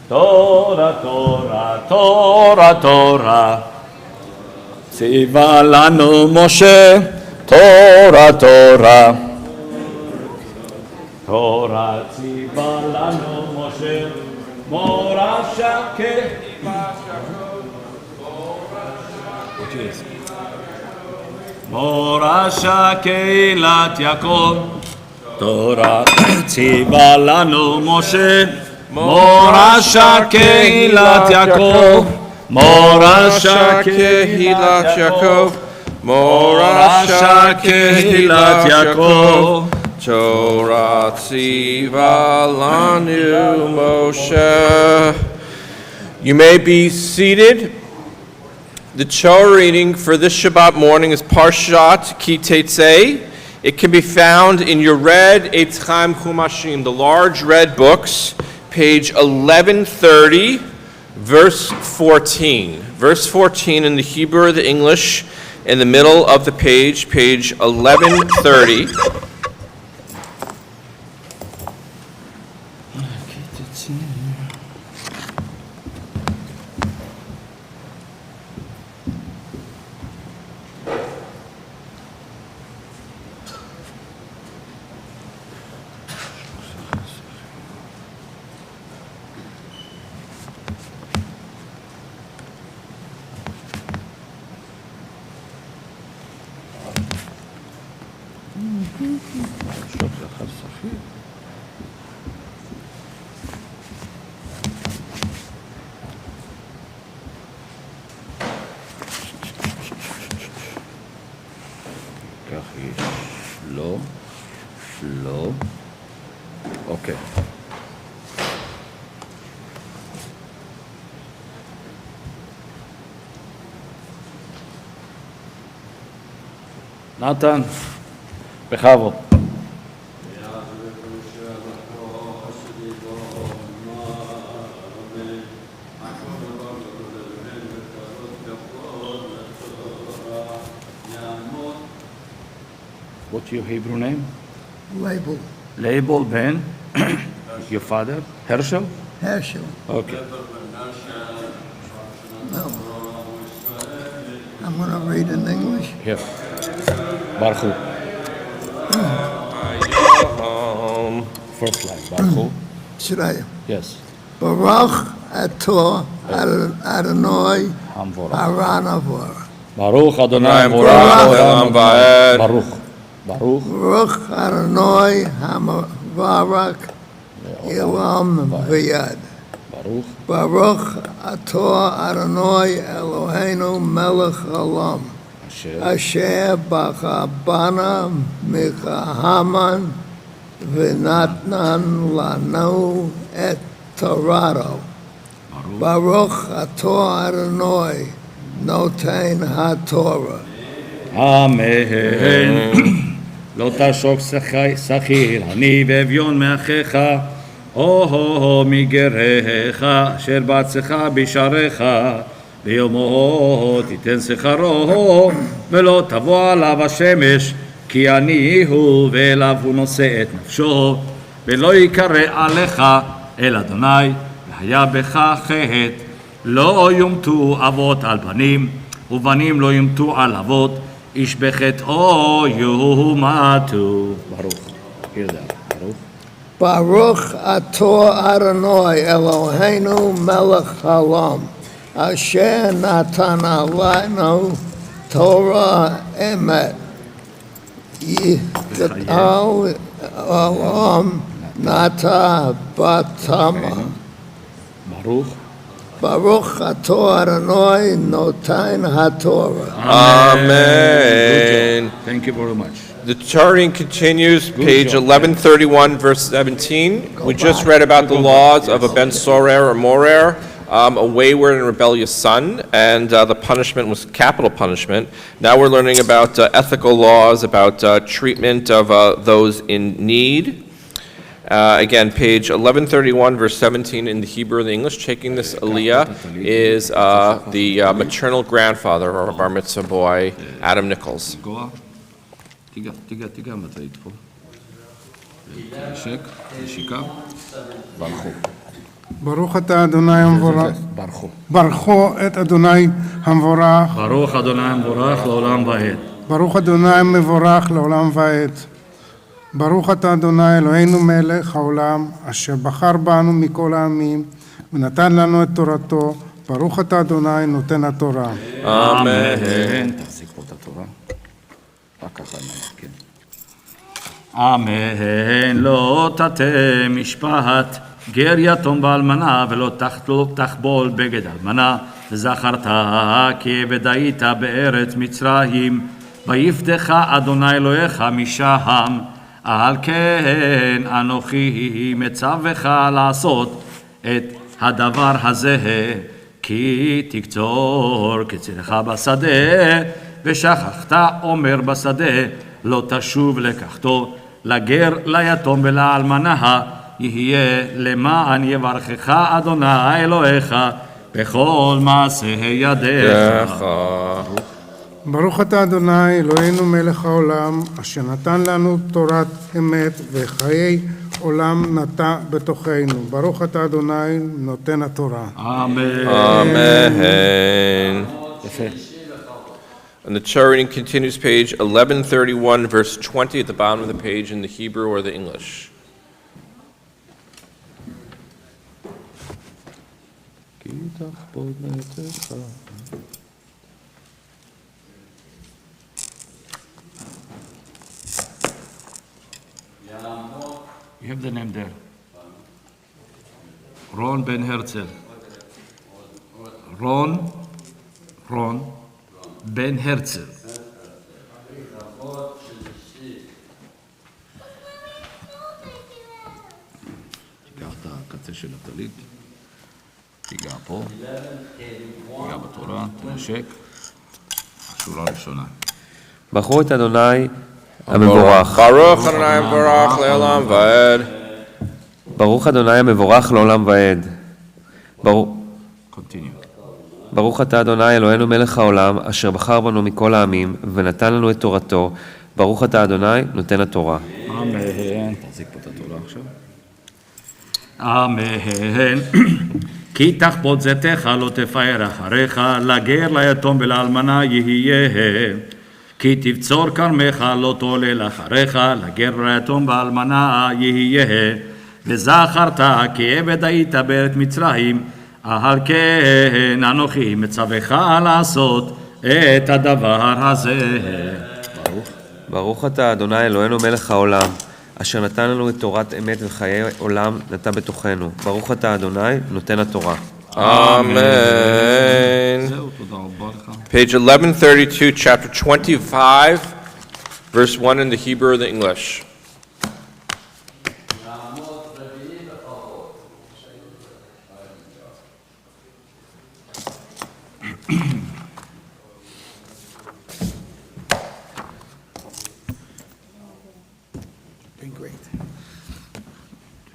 Torah, Torah, Torah, Torah. Tziva lanu Moshe, Torah, Torah. תורה ציווה לנו משה, מורשה מורשה קהילת יעקב. תורה ציווה לנו משה, מורשה קהילת יעקב. מורשה קהילת יעקב. מורשה קהילת יעקב. Torah tziva lanu Moshe. You may be seated. The Torah reading for this Shabbat morning is Parshat Ki Tetzei. It can be found in your red Eitz Chaim Chumashim, the large red books, page 1130, verse 14. Verse 14 in the Hebrew or the English, in the middle of the page, page 1130. כך יש לא, לא, אוקיי. נתן, בכבוד. What's your Hebrew name? Label Label Ben. Your father? Herschel? Herschel. Okay. No. I'm going to read in English. Here. Baruch Hu. First line. Baruch Hu. Should I? Yes. Baruch atah Adonai Hamvorach. Haranavor. Baruch Adonai Baruch Olam Va'ed. Baruch. Baruch. Baruch Adonai Hamavarach Elam V'yad. Baruch. Baruch atah Adonai Eloheinu Melech Olam. Asher. Asher b'chabana mikahaman v'natnan lanu et Torato. Baruch atah Adonai noten haTorah. אמן. לא תשוק שכיר, אני ואביון מאחיך, או מגריך, אשר בארצך בשעריך, ביומו תיתן שכרו, ולא תבוא עליו השמש, כי אני הוא, ואליו הוא נושא את נפשו, ולא יקרא עליך אל אדוני, והיה בך חטא, לא יומתו אבות על בנים, ובנים לא יומתו על אבות, איש בחטאו יומתו. Baruch. Hear that. Baruch. Baruch atah Adonai Eloheinu melech haolam, asher natan aleinu Torah emet. Yichal olam nata batama. Baruch. Baruch atah Adonai noten haTorah. Amen. Thank you very much. The charting continues, page 1131, verse 17. We just read about the laws of a ben sorer or morer, a wayward and rebellious son, and the punishment was capital punishment. Now we're learning about ethical laws, about treatment of those in need. Again, page 1131, verse 17 in the Hebrew and the English. Taking this aliyah is the maternal grandfather of our mitzvah boy, Adam Nichols. תיגע מתי פה. נשק, נשיקה. ברכו. ברוך אתה אדוני המבורך. ברכו. ברכו את אדוני המבורך. ברוך אדוני המבורך לעולם ועד. ברוך אדוני המבורך לעולם ועד. ברוך אתה אדוני אלוהינו מלך העולם, אשר בחר בנו מכל העמים, ונתן לנו את תורתו. ברוך אתה אדוני נותן התורה. אמן. תחזיק פה את התורה. רק ככה נעדכן. אמן. לא תטה משפט גר יתום באלמנה, ולא תחבול בגד אלמנה, וזכרת כי עבד היית בארץ מצרים, ויפדך אדוני אלוהיך משם. על כן אנוכי מצווך לעשות את הדבר הזה, כי תקצור קצירך בשדה, ושכחת עומר בשדה, לא תשוב לקחתו, לגר ליתום ולאלמנה, יהיה למען יברכך אדוני אלוהיך בכל מעשה ידיך. ברוך אתה אדוני אלוהינו מלך העולם, אשר נתן לנו תורת אמת וחיי עולם נטע בתוכנו. ברוך אתה אדוני נותן התורה. אמן. Amen. And the Torah reading continues, page 1131, verse 20 at the bottom of the page in the Hebrew or the English. You have the name there. Ron Ben Herzl. Ron Ben Herzl. תיגע את הקצה של הטלית, תיגע פה, תיגע בתורה, תנשק. השורה הראשונה. ברכו את אדוני המבורך. Baruch Adonai Baruch Le'olam Va'ed. ברוך אדוני המבורך לעולם ועד. Continue. ברוך אתה אדוני אלוהינו מלך העולם, אשר בחר בנו מכל העמים, ונתן לנו את תורתו. ברוך אתה אדוני נותן התורה. אמן. תחזיק פה את התורה עכשיו. אמן. כי תחבוט זיתך לא תפאר אחריך, לגר ליתום ולאלמנה יהיה. כי תבצור כרמך לא תעולל אחריך, לגר ליתום ואלמנה יהיה. וזכרת כי עבד היית בארץ מצרים, על כן אנוכי מצווך לעשות את הדבר הזה. ברוך אתה אדוני אלוהינו מלך העולם, אשר נתן לנו את תורת אמת וחיי עולם נטע בתוכנו. ברוך אתה אדוני נותן התורה. Amen. זהו, תודה רבה לך. Page 1132, chapter 25, verse 1 in the Hebrew or the English.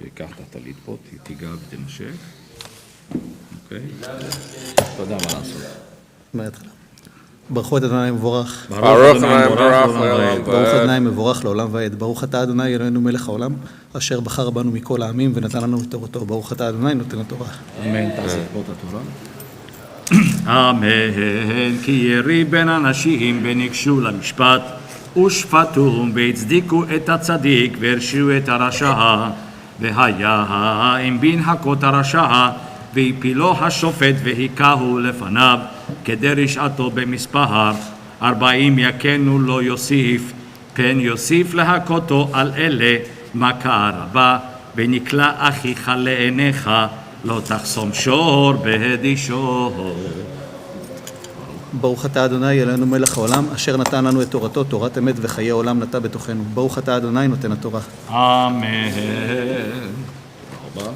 תיקח את הטלית פה, תיגע ותנשק. אוקיי? אתה יודע מה לעשות. מההתחלה. ברכו את אדוני מבורך. Baruch Adonai Baruch Le'olam ברוך Va'ed. אדוני מבורך לעולם ועד. ברוך אתה אדוני אלוהינו מלך העולם, אשר בחר בנו מכל העמים ונתן לנו את תורתו. ברוך אתה אדוני נותן התורה. אמן. תעשה פה את התורה. אמן. כי ירי בין אנשים וניגשו למשפט ושפטום והצדיקו את הצדיק והרשיעו את הרשע. והיה אם בין הכות הרשע והפילו השופט והיכהו לפניו כדי רשעתו במספר 40 יכנו לא יוסיף פן יוסיף להכותו על אלה מכה רבה ונקלע אחיך לעיניך לא תחסום שור בהדישו. ברוך אתה אדוני אלוהינו מלך העולם, אשר נתן לנו את תורתו, תורת אמת וחיי עולם נטע בתוכנו. ברוך אתה אדוני נותן התורה. אמן. תודה רבה.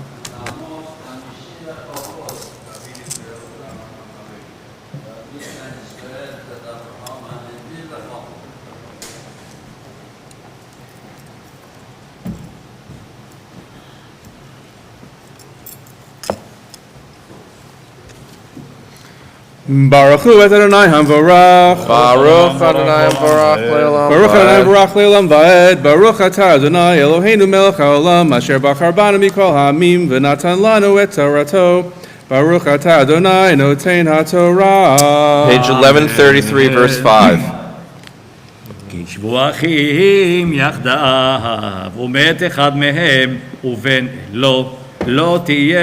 Baruch Hu Adonai Hamvarach. Baruch Adonai Baruch Le'olam Baruch Adonai Va'ed. Baruch Le'olam Va'ed. Baruch Atah Adonai Eloheinu Melech HaOlam Asher Bachar Banu Mikol Ha'amim V'natan Lanu Et Torato. Baruch Atah Adonai Noten HaTorah. Page 1133, verse 5. כי כי ישבו אחים יחדיו, ומת אחד מהם, ובן לו, לא תהיה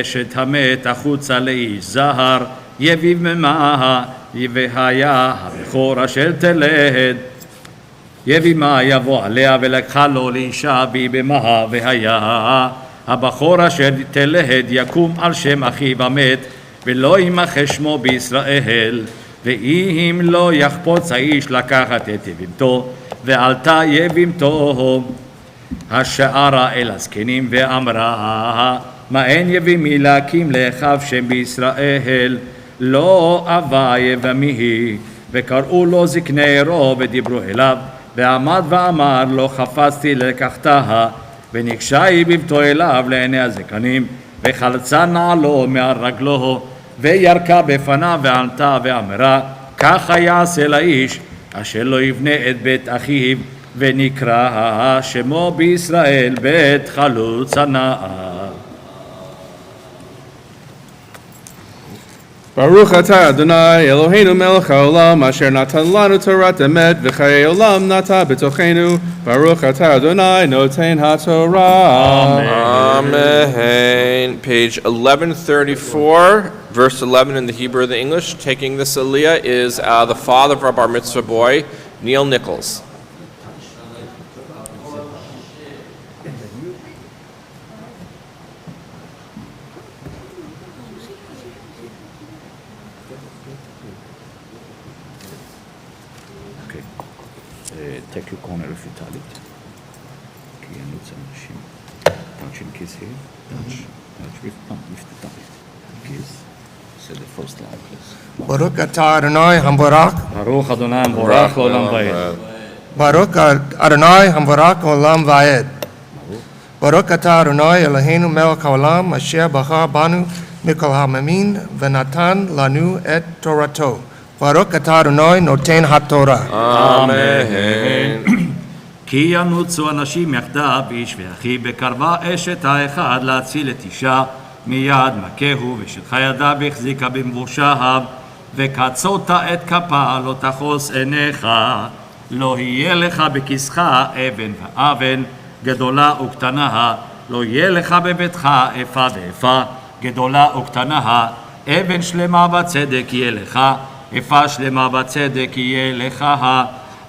אשת המת החוצה לאיש זר, יביב ממה, והיה הבכור אשר תלד, יבימה יבוא עליה ולקחה לו לאישה והיא במה, והיה הבכור אשר תלד יקום על שם אחיו המת, ולא ימחה שמו בישראל, ואם לא יחפוץ האיש לקחת את יבימתו, ועלתה יבימתו השערה אל הזקנים ואמרה, מה אין יבימי להקים לאחיו שם בישראל, לא אבה יבמי, וקראו לו זקני עירו ודיברו אליו, ועמד ואמר לא חפצתי לקחתה, וניגשה יבימתו אליו לעיני הזקנים, וחלצה נעלו מעל רגלו, וירקה בפניו וענתה ואמרה, ככה יעשה לאיש אשר לא יבנה את בית אחיו, ונקרא שמו בישראל בית חלוץ הנער. ברוך אתה אדוני אלוהינו מלך העולם אשר נתן לנו תורת אמת וחיי עולם נטע בתוכנו. ברוך אתה אדוני נותן התורה. Amen. Page 1134, verse 11 in the Hebrew and the English. Taking this aliyah is the father of our bar mitzvah boy, Neil Nichols. Take your corner if you tell it. כי אין לו אנשים. Touch in kiss here. Touch with the tongue. Kiss. Say the first line, please. Baruch atah Adonai hambarak. ברוך אדוני המבורך לעולם ועד. Baruch Adonai hambarak olam va'ed. Baruch atah Adonai Eloheinu melech haolam asher bachar banu mikol ha'amim v'natan lanu et torato. Baruch atah Adonai noten haTorah. Amen. כי ינוצו אנשים יחדיו איש ואחיו בקרבה אשת האחד להציל את אישה מיד מכהו ושטחה ידיו החזיקה במבושיו וקצות את כפה לא תחוס עיניך לא יהיה לך בכיסך אבן ואבן גדולה וקטנה לא יהיה לך בביתך איפה ואיפה גדולה וקטנה אבן שלמה בצדק יהיה לך איפה שלמה בצדק יהיה לך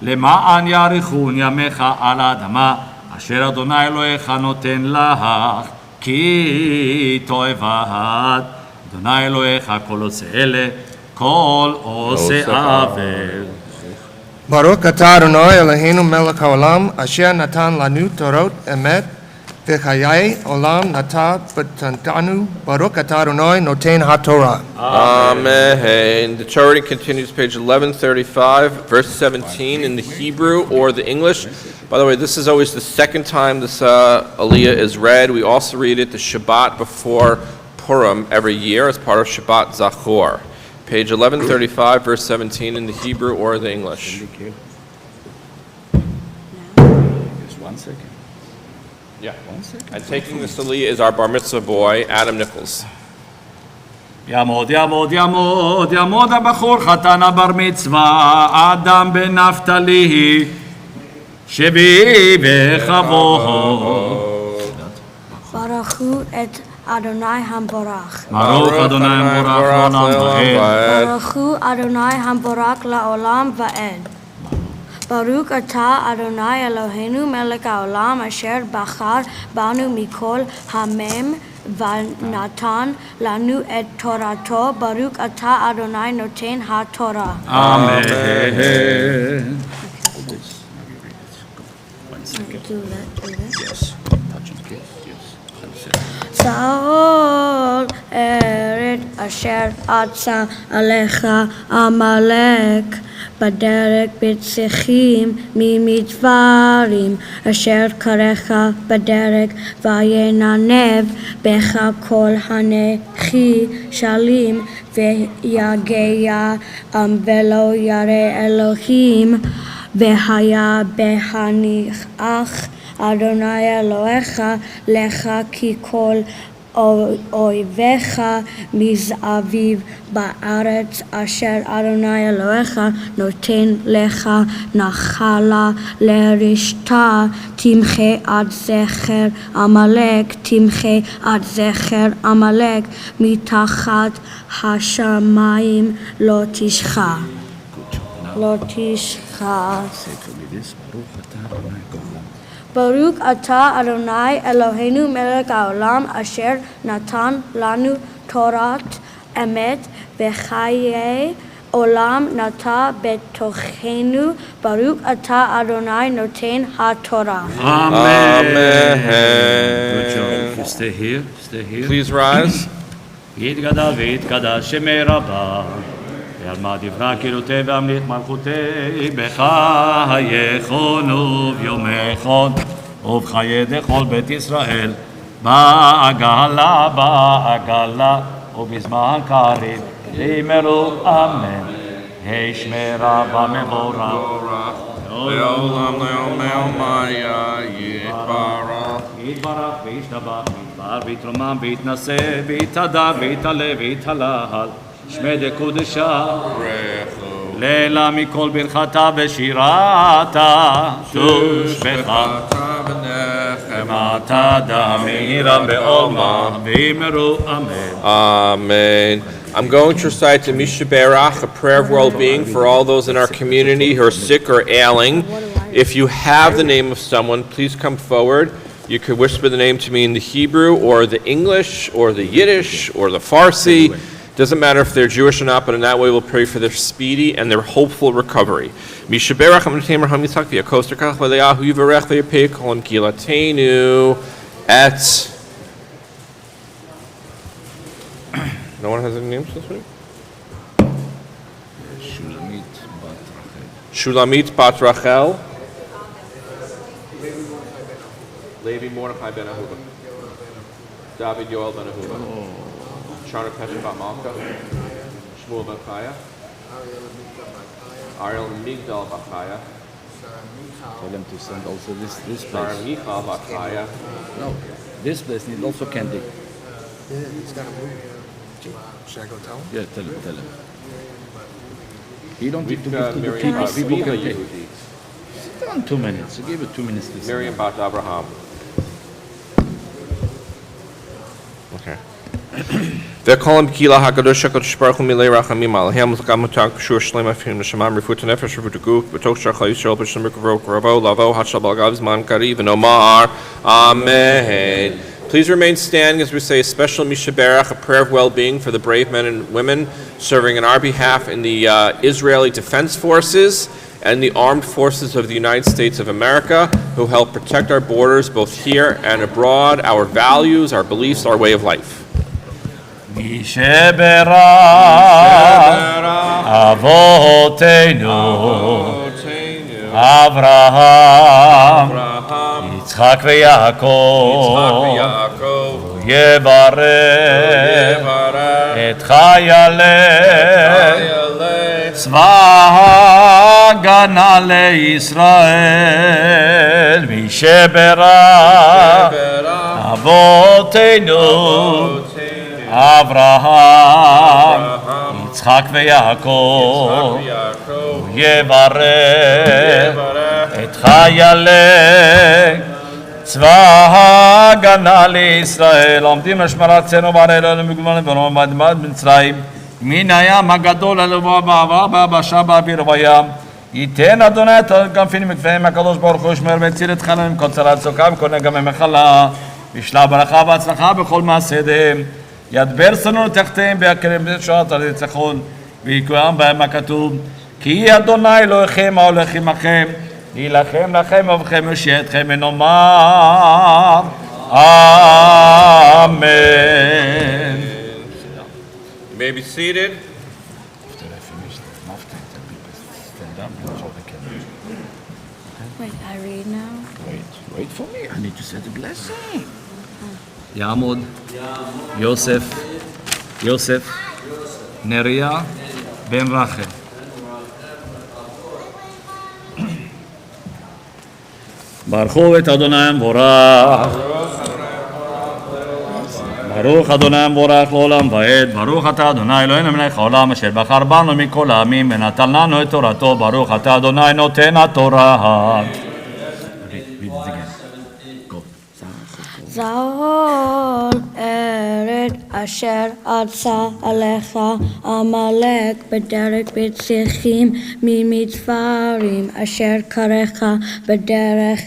למען יאריכון ימיך על האדמה אשר אדוני אלוהיך נותן לך כי תועבת אדוני אלוהיך כל עושה אלה כל עושה עוול. Baruch atah Adonai Eloheinu melech haolam asher natan lanu torot emet v'chayei olam nata b'tantanu. Baruch atah Adonai noten haTorah. Amen. The Torah reading continues, page 1135, verse 17 in the Hebrew or the English. By the way, this is always the second time this aliyah is read. We also read it the Shabbat before Purim every year as part of Shabbat Zachor. Page 1135, verse 17 in the Hebrew or the English. Just 1 second. Yeah. 1 second. And taking this aliyah is our bar mitzvah boy, Adam Nichols. יעמוד יעמוד יעמוד יעמוד הבחור חתן הבר מצווה אדם בן נפתלי שבי בכבוד. ברכו את אדוני המבורך. ברוך אדוני המבורך לעולם ועד. ברכו אדוני המבורך לעולם ועד. ברוך אתה אדוני אלוהינו מלך העולם אשר בחר בנו מכל העמים ונתן לנו את תורתו. ברוך אתה אדוני נותן התורה. אמן. Yes. Touch and kiss. Yes. That's it. צאול ארץ אשר אצה עליך עמלק בדרך בצחים ממדברים אשר קראך בדרך ויננב בך כל הנחשלים ויגע ולא ירא אלוהים והיה בהניח אדוני אלוהיך לך כי כל אויביך מסביב בארץ אשר אדוני אלוהיך נותן לך נחלה לרשתה תמחה עד זכר עמלק תמחה עד זכר עמלק מתחת השמיים לא תשחק לא תשחק ברוך אתה אדוני אלוהינו מלך העולם אשר נתן לנו תורת אמת וחיי עולם נטע בתוכנו ברוך אתה אדוני נותן התורה. Amen. Good job. Stay here. Stay here. Please rise. יתגדל ויתקדש שמי רבה ועלמא דברה קירותי והמליך מלכותי בחייכון וביומכון ובחיי דכל בית ישראל בעגלה בעגלה ובזמן קריב אמרו אמן השמרה במבורך לעולם לעולמיה יתברך יתברך וישתבח ויתברך ויתרומם ויתנשא ויתהדר ויתעלה ויתהלל שמי דקודשה לילה מכל ברכתה ושירתה תושבחה נחמתה דמירה בעולמה ואמרו אמן. Amen. I'm going to recite the Mishaberach, a prayer of well-being for all those in our community who are sick or ailing. If you have the name of someone, please come forward. You could whisper the name to me in the Hebrew or the English or the Yiddish or the Farsi. Doesn't matter if they're Jewish or not, but in that way we'll pray for their speedy and their hopeful recovery. Mishaberach Amnatem Raham Yitzchak v'Yakoster Kach v'Leyahu Yivarech v'Yirpei Kol Kilatenu et. No one has any names this week? Shulamit Bat Rachel. Levi Mordechai Ben Ahuva. David Yoel Ben Ahuva. Shana Pesha Bat Malka. Shmuel Ben Chaya. Ariel Migdal Bat Chaya. Tell them to send also this Sarah place. Michal Bat Chaya. No, this place needs also candy. Should I go tell him? Yeah, tell him. You don't need to We've give got to the Miriam people. Bat People Viva can take. Yehudi. Sit down 2 minutes. You give it 2 minutes to sit Miriam down. Bat Abraham. Okay. V'kolem b'kila hakadosh hakadosh baruch hu milei rachamim alhem l'kam mutak b'shur shlem afim l'shamam rifut nefesh rifut guf b'tok shachal yisrael b'shem rikavro karavo lavo hashal balgav zman kari v'nomar amen. Please remain standing as we say a special Mishaberach, a prayer of well-being for the brave men and women serving on our behalf in the Israeli Defense Forces and the Armed Forces of the United States of America, who help protect our borders both here and abroad, our values, our beliefs, our way of life. משברך אבותינו אברהם יצחק ויעקב יברך את חיילי צבא ההגנה לישראל משברך אבותינו אברהם, יצחק ויעקב, יברך את חיילי צבא ההגנה לישראל, עומדים לשמרתנו בערי אלוהינו מגבולנו ובאדמת מצרים, מן הים הגדול הלבוא בעבר ביבשה באוויר ובים, ייתן אדוני את הכנפים מכפיהם הקדוש ברוך הוא ישמר ויציל את חיילינו מכל צרת צוקה מכל נגע ממחלה, בשלב ברכה והצלחה בכל מעשה ידיהם. ידבר שונאינו תחתיהם בהכירם בשורת על ניצחון ויקוים בהם הכתוב כי אדוני אלוהיכם ההולך עמכם יילחם לכם ובכם יושיע אתכם ונאמר אמן. You may be seated. Wait, I read now? Wait for me. I need to say the blessing. יעמוד יוסף נריה בן רחל ברכו את אדוני המבורך ברוך אדוני המבורך לעולם ועד, ברוך אתה אדוני אלוהינו מלך העולם אשר בחר בנו מכל העמים ונתן לנו את תורתו, ברוך אתה אדוני נותן התורה. זעול ארץ אשר עשה עליך עמלק בדרך בצחים ממצרים אשר קראך בדרך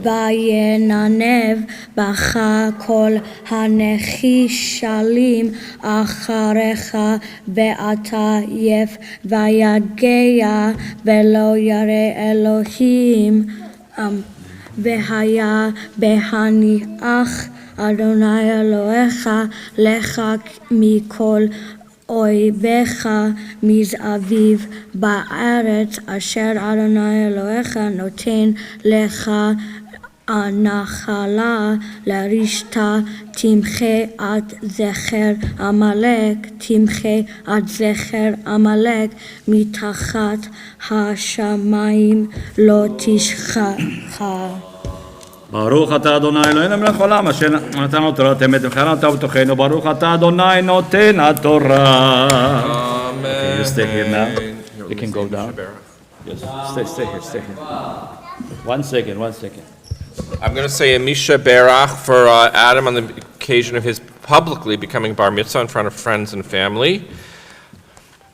ויננב בך כל הנחשלים אחריך ואתה יף ויגע ולא ירא אלוהים והיה בהניח אדוני אלוהיך לך מכל אויביך מסביב בארץ אשר אדוני אלוהיך נותן לך הנחלה לרשתה תמחה עד זכר עמלק מתחת השמיים לא תשכח. ברוך אתה אדוני אלוהינו מלך העולם אשר נתן לנו תורת אמת וחרן אתה בתוכנו, ברוך אתה אדוני נותן התורה. Amen. You stay here now. Here, You can go down. Yes. Stay here. 1 second. I'm going to say a Misha Berach for Adam on the occasion of his publicly becoming bar mitzvah in front of friends and family.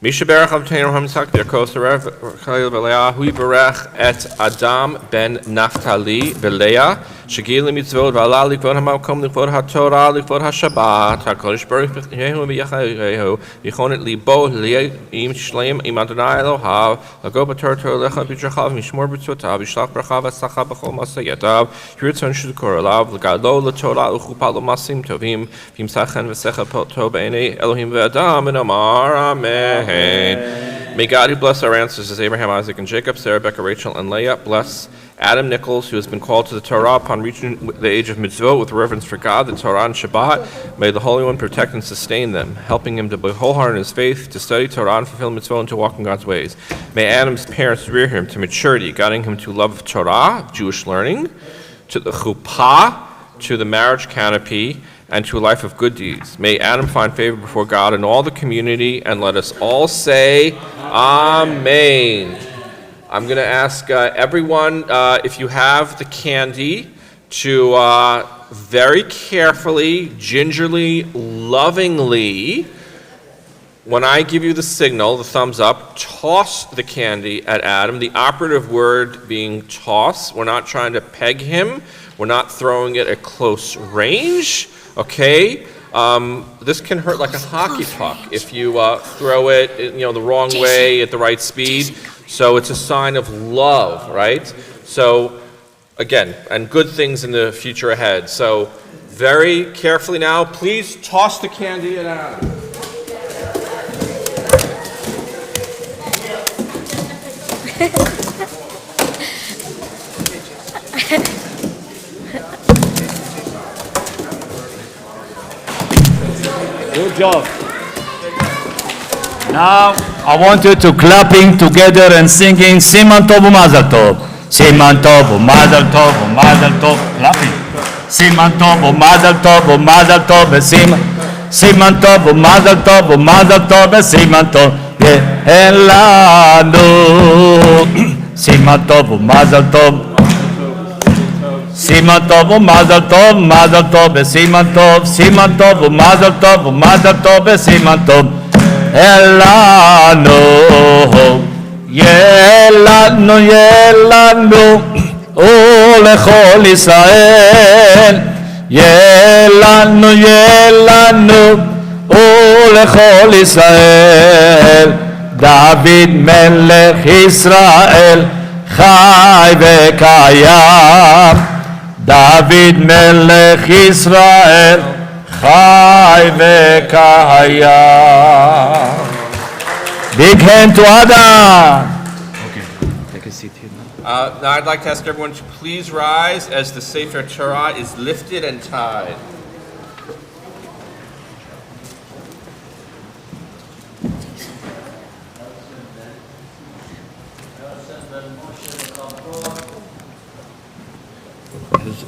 Misha Berach Avteinu Hamizak Birkos Rev Chayil Beleah Hui Berach et Adam ben Naphtali Beleah Shagil Mitzvot V'ala Likvod HaMakom Likvod HaTorah Likvod HaShabbat HaKodesh Baruch Yehu V'Yachayehu Yichonet Libo Li'im Shleim Im Adonai Elohav Lago B'Tor Torah Lecha B'Drachav Mishmor B'Tzvotav Yishlach Bracha V'Sacha B'Chol Masayetav Yiritzon Shudkor Elav L'Galo L'Torah L'Chupa L'Masim Tovim V'Imsachen V'Secha Tov B'Enei Elohim V'Adam and Omar Amen. May God, who bless our ancestors Abraham, Isaac, and Jacob, Sarah, Rebecca, Rachel, and Leah, bless Adam Nichols, who has been called to the Torah upon reaching the age of mitzvot with reverence for God, the Torah, and Shabbat. May the Holy One protect and sustain them, helping him to be wholehearted in his faith, to study Torah and fulfill mitzvot, and to walk in God's ways. May Adam's parents rear him to maturity, guiding him to love of Torah, Jewish learning, to the chuppah, to the marriage canopy, and to a life of good deeds. May Adam find favor before God and all the community, and let us all say, Amen. I'm going to ask everyone, if you have the candy, to very carefully, gingerly, lovingly, when I give you the signal, the thumbs up, toss the candy at Adam. The operative word being toss. We're not trying to peg him. We're not throwing it at close range. Okay, this can hurt like a hockey puck if you throw it, the wrong way at the right speed. So it's a sign of love, right? So again, and good things in the future ahead. So very carefully now, please toss the candy at Adam. Good job. Now I want you to clapping together and singing Siman Tov U'Mazal Tov. Siman Tov U'Mazal Tov U'Mazal Tov. Clapping. Siman Tov U'Mazal Tov U'Mazal Tov Siman Tov U'Mazal Tov U'Mazal Tov Siman Tov Yehelanu. Siman Tov U'Mazal Tov. Siman Tov U'Mazal Tov Mazal Tov Siman Tov U'Mazal Tov U'Mazal Tov Siman Tov Elanu Yelanu Ulechol Yisrael Yelanu Ulechol Yisrael David Melech Yisrael Chai v'kayam David Melech Yisrael Chai v'kayam. Big hand to Adam. Okay, take a seat here now. Now I'd like to ask everyone to please rise as the Sefer Torah is lifted and tied.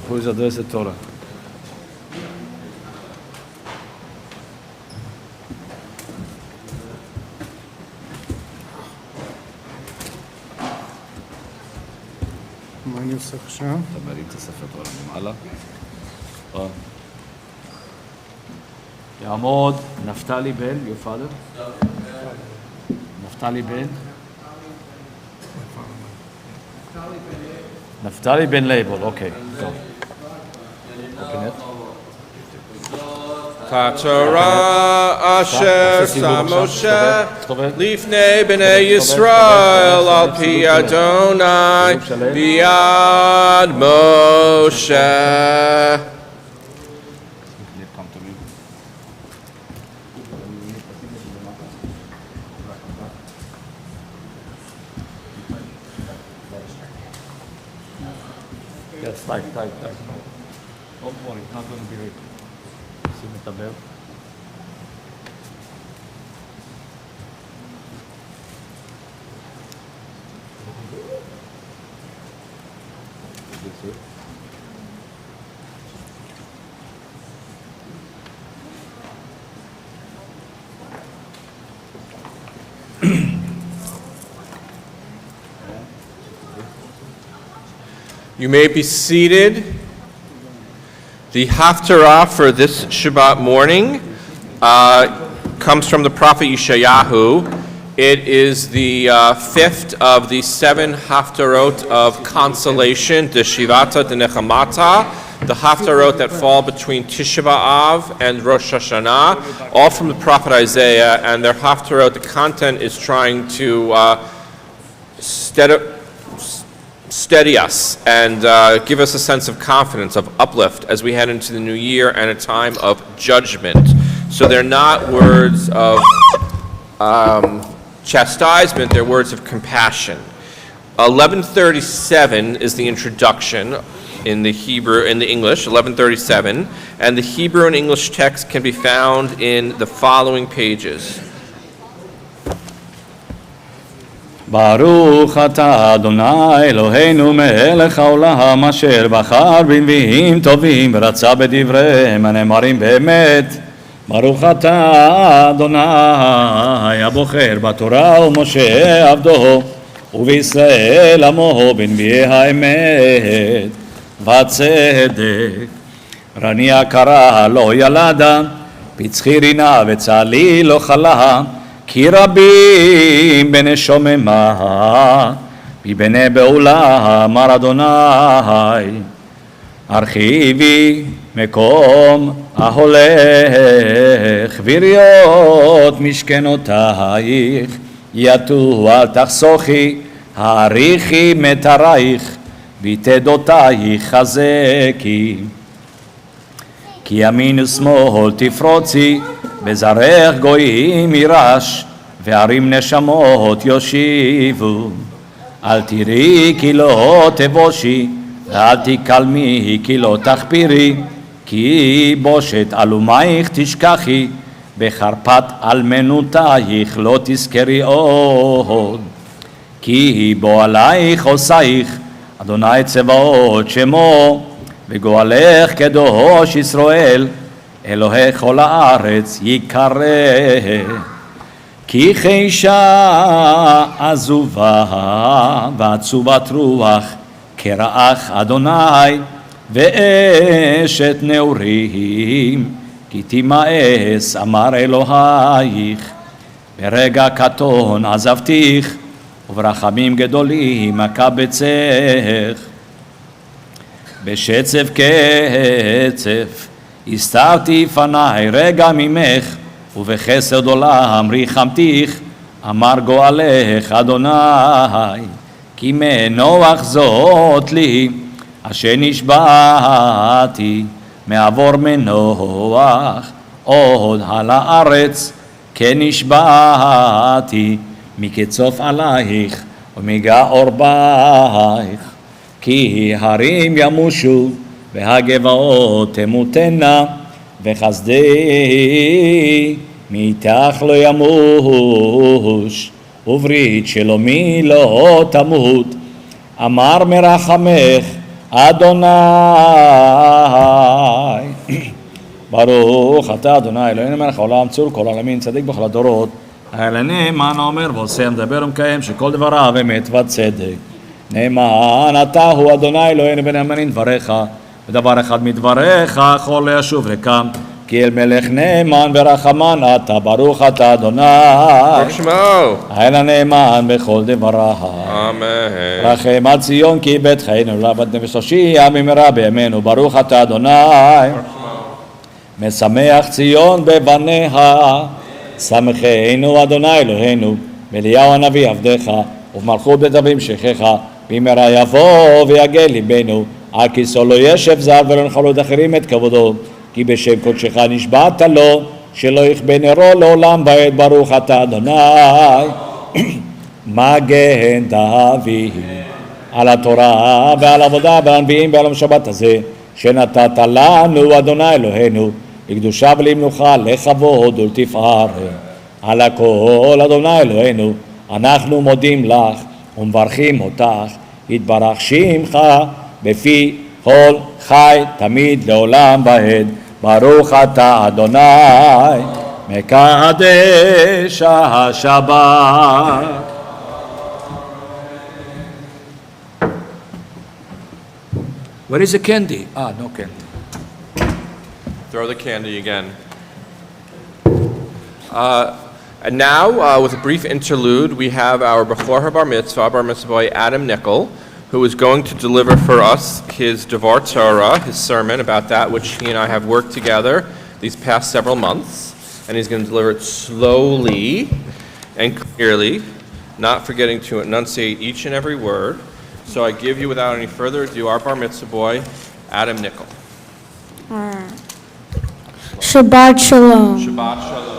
Who's addressed the Torah? אני עושה עכשיו. אתה מרים את הספר תורה למעלה. יעמוד נפתלי בן, your father? נפתלי בן? נפתלי בן לייבל, אוקיי. טוב. Open it. Torah asher sa Moshe lifnei b'nei Yisrael al pi Adonai biyad Moshe. Yes, tight. Don't worry, it's not going to be right. See the bell? You may be seated. The Haftarah for this Shabbat morning comes from the prophet Yeshayahu. It is the fifth of the 7 Haftarot of consolation, the Shivata de Nechamata, the Haftarot that fall between Tisha B'Av and Rosh Hashanah, all from the prophet Isaiah, and their Haftarot, the content is trying to steady us and give us a sense of confidence, of uplift as we head into the new year and a time of judgment. So they're not words of chastisement, they're words of compassion. 1137 is the introduction in the Hebrew, in the English, 1137, and the Hebrew and English text can be found in the following pages. ברוך אתה אדוני אלוהינו מלך העולם אשר בחר בנביאים טובים ורצה בדבריהם הנאמרים באמת. ברוך אתה אדוני הבוחר בתורה ומשה עבדו ובישראל עמו בנביאי האמת והצדק. רניע קרא לא ילדה פצחי רינה וצהלי לא חלה כי רבים בני שוממה, מבני בעולה, אמר אדוני, הרחיבי מקום ההולך, ויריות משכנותייך, יתו אל תחסוכי, העריכי מטרייך, ותדותייך חזקי. כי ימין ושמאל תפרוצי, בזרח גויים יירש, וערים נשמות יושיבו. אל תראי כי לא תבושי, ואל תקלמי כי לא תחפירי, כי בושת אלומייך תשכחי, בחרפת אלמנותייך לא תזכרי עוד. כי בועלייך עושייך, אדוני צבאות שמו, וגואלך קדוש ישראל, אלוהי כל הארץ יקרא. כי חישה עזובה ועצובת רוח כרעך אדוני, ואשת נעורים כי תימאס אמר אלוהיך. ברגע קטון עזבתיך וברחמים גדולים אקבצך. בשצף קצף הסתרתי פניי רגע ממך, ובחסד עולם ריחמתיך, אמר גואלך אדוני. כי מנוח זאת לי, אשר נשבעתי, מעבור מנוח, עוד על הארץ, כן נשבעתי, מקצוף עלייך, ומגעור בייך. כי הרים ימושו, והגבעות תמותנה, וחסדי מאיתך לא ימוש, וברית שלומי לא תמות, אמר מרחמך אדוני. ברוך אתה אדוני אלוהינו מלך העולם צור כל העולמים צדיק בכל הדורות. האלה נאמן אומר ועושה מדבר ומקיים שכל דבריו אמת וצדק. נאמן אתה הוא אדוני אלוהינו ונאמנים דבריך, ודבר אחד מדבריך יכול להשוב ריקם, כי אל מלך נאמן ורחמן אתה, ברוך אתה אדוני, Baruch Shemo. האל הנאמן בכל דבריו. Amen. רחם על ציון כי ביתנו, לעבד נפש הושיע במהרה בימינו, ברוך אתה אדוני. משמח ציון בבניה, שמחנו אדוני אלוהינו, באליהו הנביא עבדך, ובמלכות בית דוד המשכך, במהרה יבוא ויגל ליבנו, על כיסאו לא ישב זר ולא נחלות אחרים את כבודו, כי בשם קודשך נשבעת לו, שלא יכבה נרו לעולם ועד, ברוך אתה אדוני. מגן דוד על התורה ועל עבודה ועל הנביאים ועל השבת הזה, שנתת לנו אדוני אלוהינו, לקדושה ולמנוחה, לכבוד ולתפארת. על הכל אדוני אלוהינו, אנחנו מודים לך ומברכים אותך, יתברך שמך בפי כל חי תמיד לעולם ועד, ברוך אתה אדוני מקדש השבת. Where is the candy? No candy. Throw the candy again. And now, with a brief interlude, we have our Bechor Bar Mitzvah boy Adam Nichols, who is going to deliver for us his Devar Torah, his sermon about that which he and I have worked together these past several months. And he's going to deliver it slowly and clearly, not forgetting to enunciate each and every word. So I give you, without any further ado, our Bar Mitzvah boy, Adam Nichols. Shabbat Shalom. Shabbat Shalom.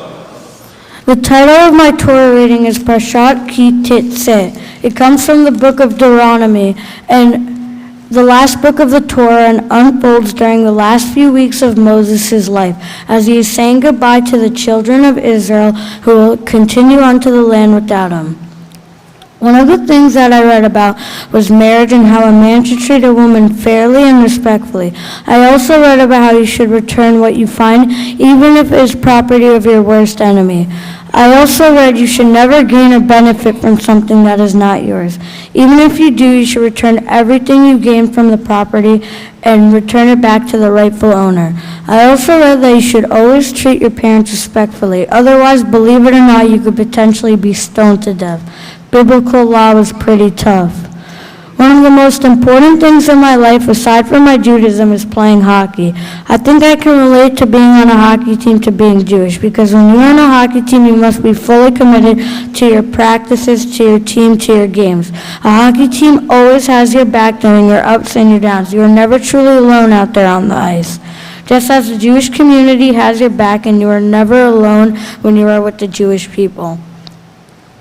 The title of my Torah reading is Parshat Ki Titzeh. It comes from the book of Deuteronomy, and the last book of the Torah, and unfolds during the last few weeks of Moses' life, as he is saying goodbye to the children of Israel who will continue onto the land without him. One of the things that I read about was marriage and how a man should treat a woman fairly and respectfully. I also read about how you should return what you find, even if it is property of your worst enemy. I also read you should never gain a benefit from something that is not yours. Even if you do, you should return everything you gain from the property and return it back to the rightful owner. I also read that you should always treat your parents respectfully. Otherwise, believe it or not, you could potentially be stoned to death. Biblical law was pretty tough. One of the most important things in my life, aside from my Judaism, is playing hockey. I think I can relate to being on a hockey team to being Jewish, because when you're on a hockey team, you must be fully committed to your practices, to your team, to your games. A hockey team always has your back during your ups and your downs. You are never truly alone out there on the ice. Just as the Jewish community has your back, and you are never alone when you are with the Jewish people.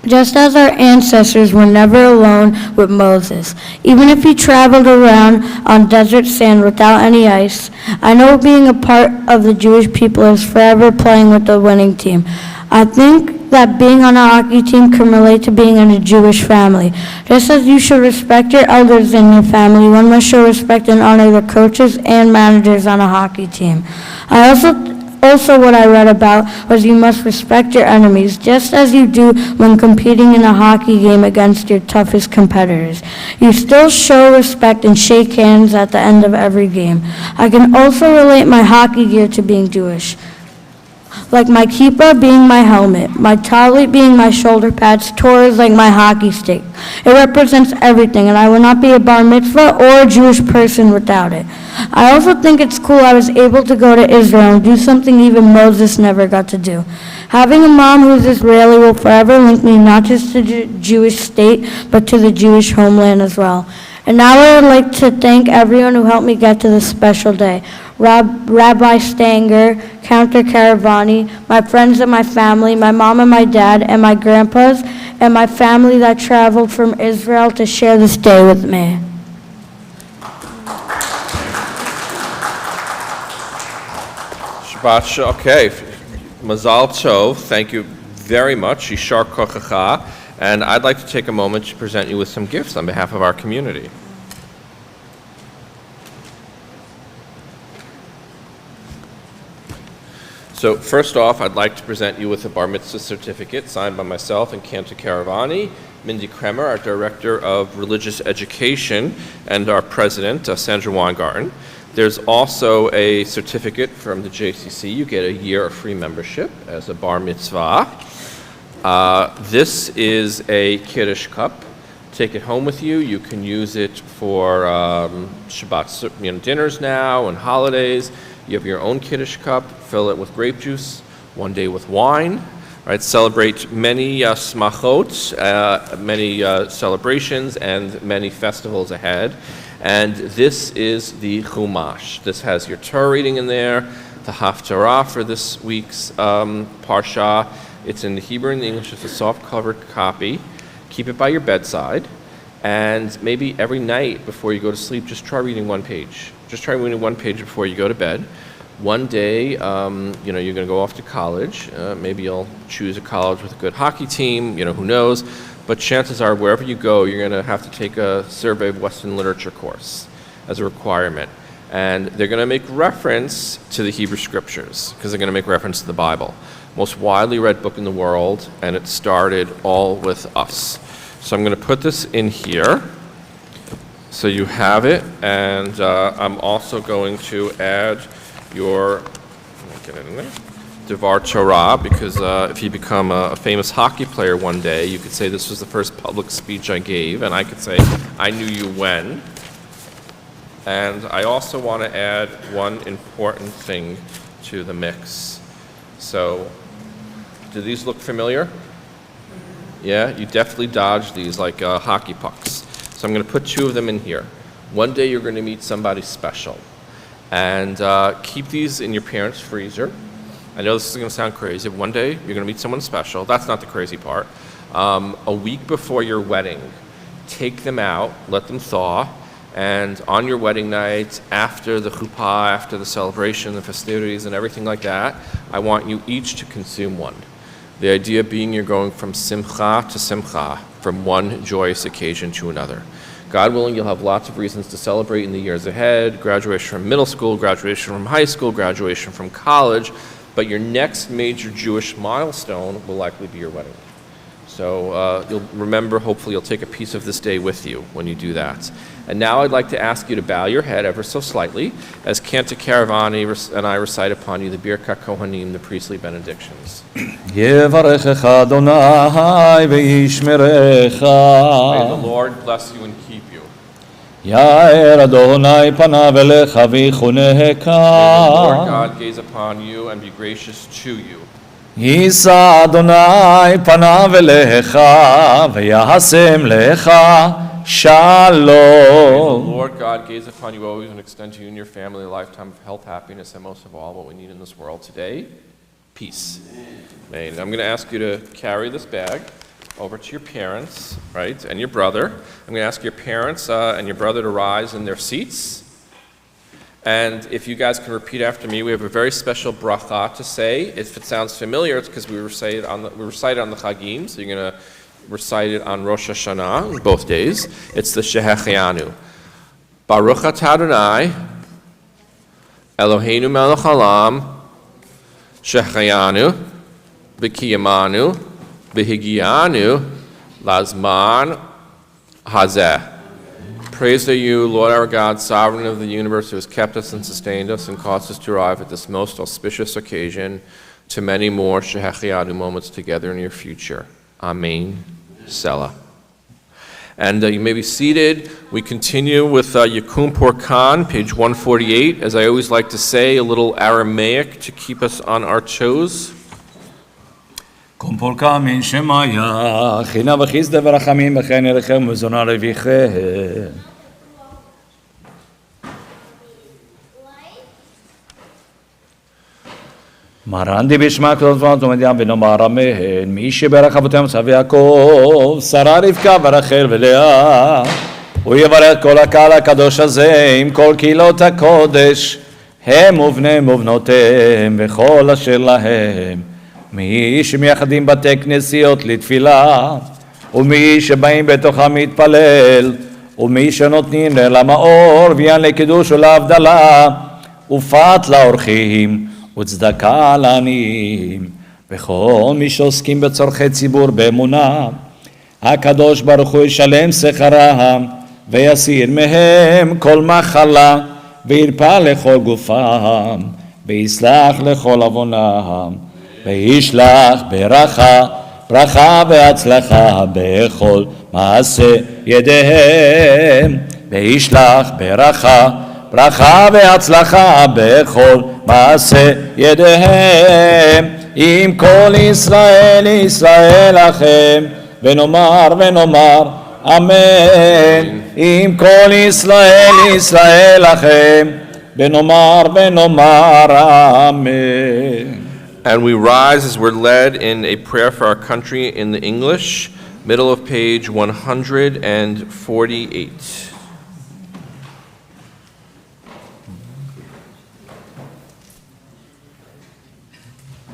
Just as our ancestors were never alone with Moses, even if he traveled around on desert sand without any ice, I know being a part of the Jewish people is forever playing with the winning team. I think that being on a hockey team can relate to being in a Jewish family. Just as you should respect your elders in your family, one must show respect and honor the coaches and managers on a hockey team. Also, what I read about was you must respect your enemies, just as you do when competing in a hockey game against your toughest competitors. You still show respect and shake hands at the end of every game. I can also relate my hockey gear to being Jewish. Like my kippah being my helmet, my talit being my shoulder pads, Torah is like my hockey stick. It represents everything, and I would not be a bar mitzvah or a Jewish person without it. I also think it's cool I was able to go to Israel and do something even Moses never got to do. Having a mom who's Israeli will forever link me not just to the Jewish state, but to the Jewish homeland as well. And now I would like to thank everyone who helped me get to this special day. Rabbi Stanger, Counter Caravani, my friends and my family, my mom and my dad, and my grandpas, and my family that traveled from Israel to share this day with me. Shabbat Shalom. Okay, Mazal Tov, thank you very much. Yishar Kochacha. And I'd like to take a moment to present you with some gifts on behalf of our community. So first off, I'd like to present you with a Bar Mitzvah certificate signed by myself and Cantor Caravani, Mindy Kremer, our Director of Religious Education, and our President, Sandra Weingarten. There's also a certificate from the JCC. You get a year of free membership as a bar mitzvah. This is a Kiddush cup. Take it home with you. You can use it for Shabbat dinners now and holidays. You have your own Kiddush cup. Fill it with grape juice. One day with wine. Right? Celebrate many smachot, many celebrations, and many festivals ahead. And this is the Chumash. This has your Torah reading in there, the Haftarah for this week's Parsha. It's in the Hebrew and the English. It's a soft-covered copy. Keep it by your bedside. And maybe every night before you go to sleep, just try reading one page. Just try reading one page before you go to bed. One day, you're going to go off to college. Maybe you'll choose a college with a good hockey team. Who knows? But chances are, wherever you go, you're going to have to take a Survey of Western Literature course as a requirement. And they're going to make reference to the Hebrew Scriptures, because they're going to make reference to the Bible. Most widely read book in the world, and it started all with us. So I'm going to put this in here, so you have it. And I'm also going to add your, get it in there, Devar Torah, because if you become a famous hockey player one day, you could say this was the first public speech I gave, and I could say, I knew you when. And I also want to add one important thing to the mix. So, do these look familiar? Yeah, you definitely dodge these like hockey pucks. So I'm going to put two of them in here. One day you're going to meet somebody special. And keep these in your parents' freezer. I know this is going to sound crazy, but one day you're going to meet someone special. That's not the crazy part. A week before your wedding, take them out, let them thaw, and on your wedding night, after the chuppah, after the celebration, the festivities, and everything like that, I want you each to consume one. The idea being you're going from simcha to simcha, from one joyous occasion to another. God willing, you'll have lots of reasons to celebrate in the years ahead, graduation from middle school, graduation from high school, graduation from college, but your next major Jewish milestone will likely be your wedding. So you'll remember, hopefully you'll take a piece of this day with you when you do that. And now I'd like to ask you to bow your head ever so slightly as Cantor Caravani and I recite upon you the Birkat Kohanim, the priestly benedictions. יברכך אדוני וישמרך. May the Lord bless you and keep you. יאר אדוני פניו אליך ויחונך. May the Lord God gaze upon you and be gracious to you. יישא אדוני פניו אליך ויעשם לך Shalom. May the Lord God gaze upon you always and extend to you and your family a lifetime of health, happiness, and most of all, what we need in this world today, peace. Amen. I'm going to ask you to carry this bag over to your parents, right, and your brother. I'm going to ask your parents and your brother to rise in their seats. And if you guys can repeat after me, we have a very special bracha to say. If it sounds familiar, it's because we recite it on the Chagim, so you're going to recite it on Rosh Hashanah, both days. It's the Shehechianu. Baruch atah Adonai, Eloheinu melech haolam, Shehechianu, v'kiyamanu, v'higianu, lazman hazeh. Praise are you, Lord our God, sovereign of the universe, who has kept us and sustained us and caused us to arrive at this most auspicious occasion to many more Shehechianu moments together in your future. Amen. Selah. And you may be seated. We continue with Yakum Porkan, page 148. As I always like to say, a little Aramaic to keep us on our toes. קום פורקה מן שמיה, חינה וחסדה ורחמים וכן ירחם וזונה רוויכם. מרן די בשמה כתובת ומדיין ונאמר אמן, מי שברך אבותיהם צו יעקב, שרה רבקה ורחל ולאה, הוא יברך כל הקהל הקדוש הזה עם כל קהילות הקודש, הם ובניהם ובנותיהם וכל אשר להם, מי שמייחדים בתי כנסיות לתפילה, ומי שבאים בתוכם להתפלל, ומי שנותנים למאור ויין לקידוש ולהבדלה, ופת לאורחים, וצדקה לעניים, וכל מי שעוסקים בצורכי ציבור באמונה, הקדוש ברוך הוא ישלם שכרם ויסיר מהם כל מחלה וירפא לכל גופם ויסלח לכל עוונם וישלח ברכה והצלחה בכל מעשה ידיהם וישלח ברכה והצלחה בכל מעשה ידיהם עם כל ישראל לכם ונאמר אמן עם כל ישראל לכם ונאמר אמן. And we rise as we're led in a prayer for our country in the English, middle of page 148.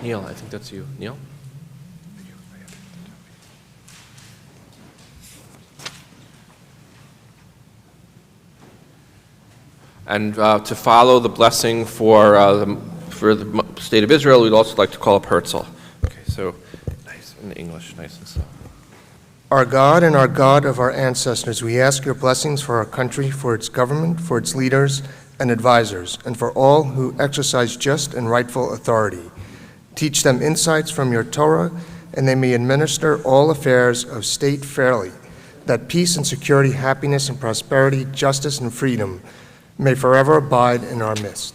Neil, I think that's you. Neil? And to follow the blessing for the state of Israel, we'd also like to call up Herzl. Okay, so nice in English, nice and slow. Our God and our God of our ancestors, we ask your blessings for our country, for its government, for its leaders and advisors, and for all who exercise just and rightful authority. Teach them insights from your Torah, and they may administer all affairs of state fairly, that peace and security, happiness and prosperity, justice and freedom may forever abide in our midst.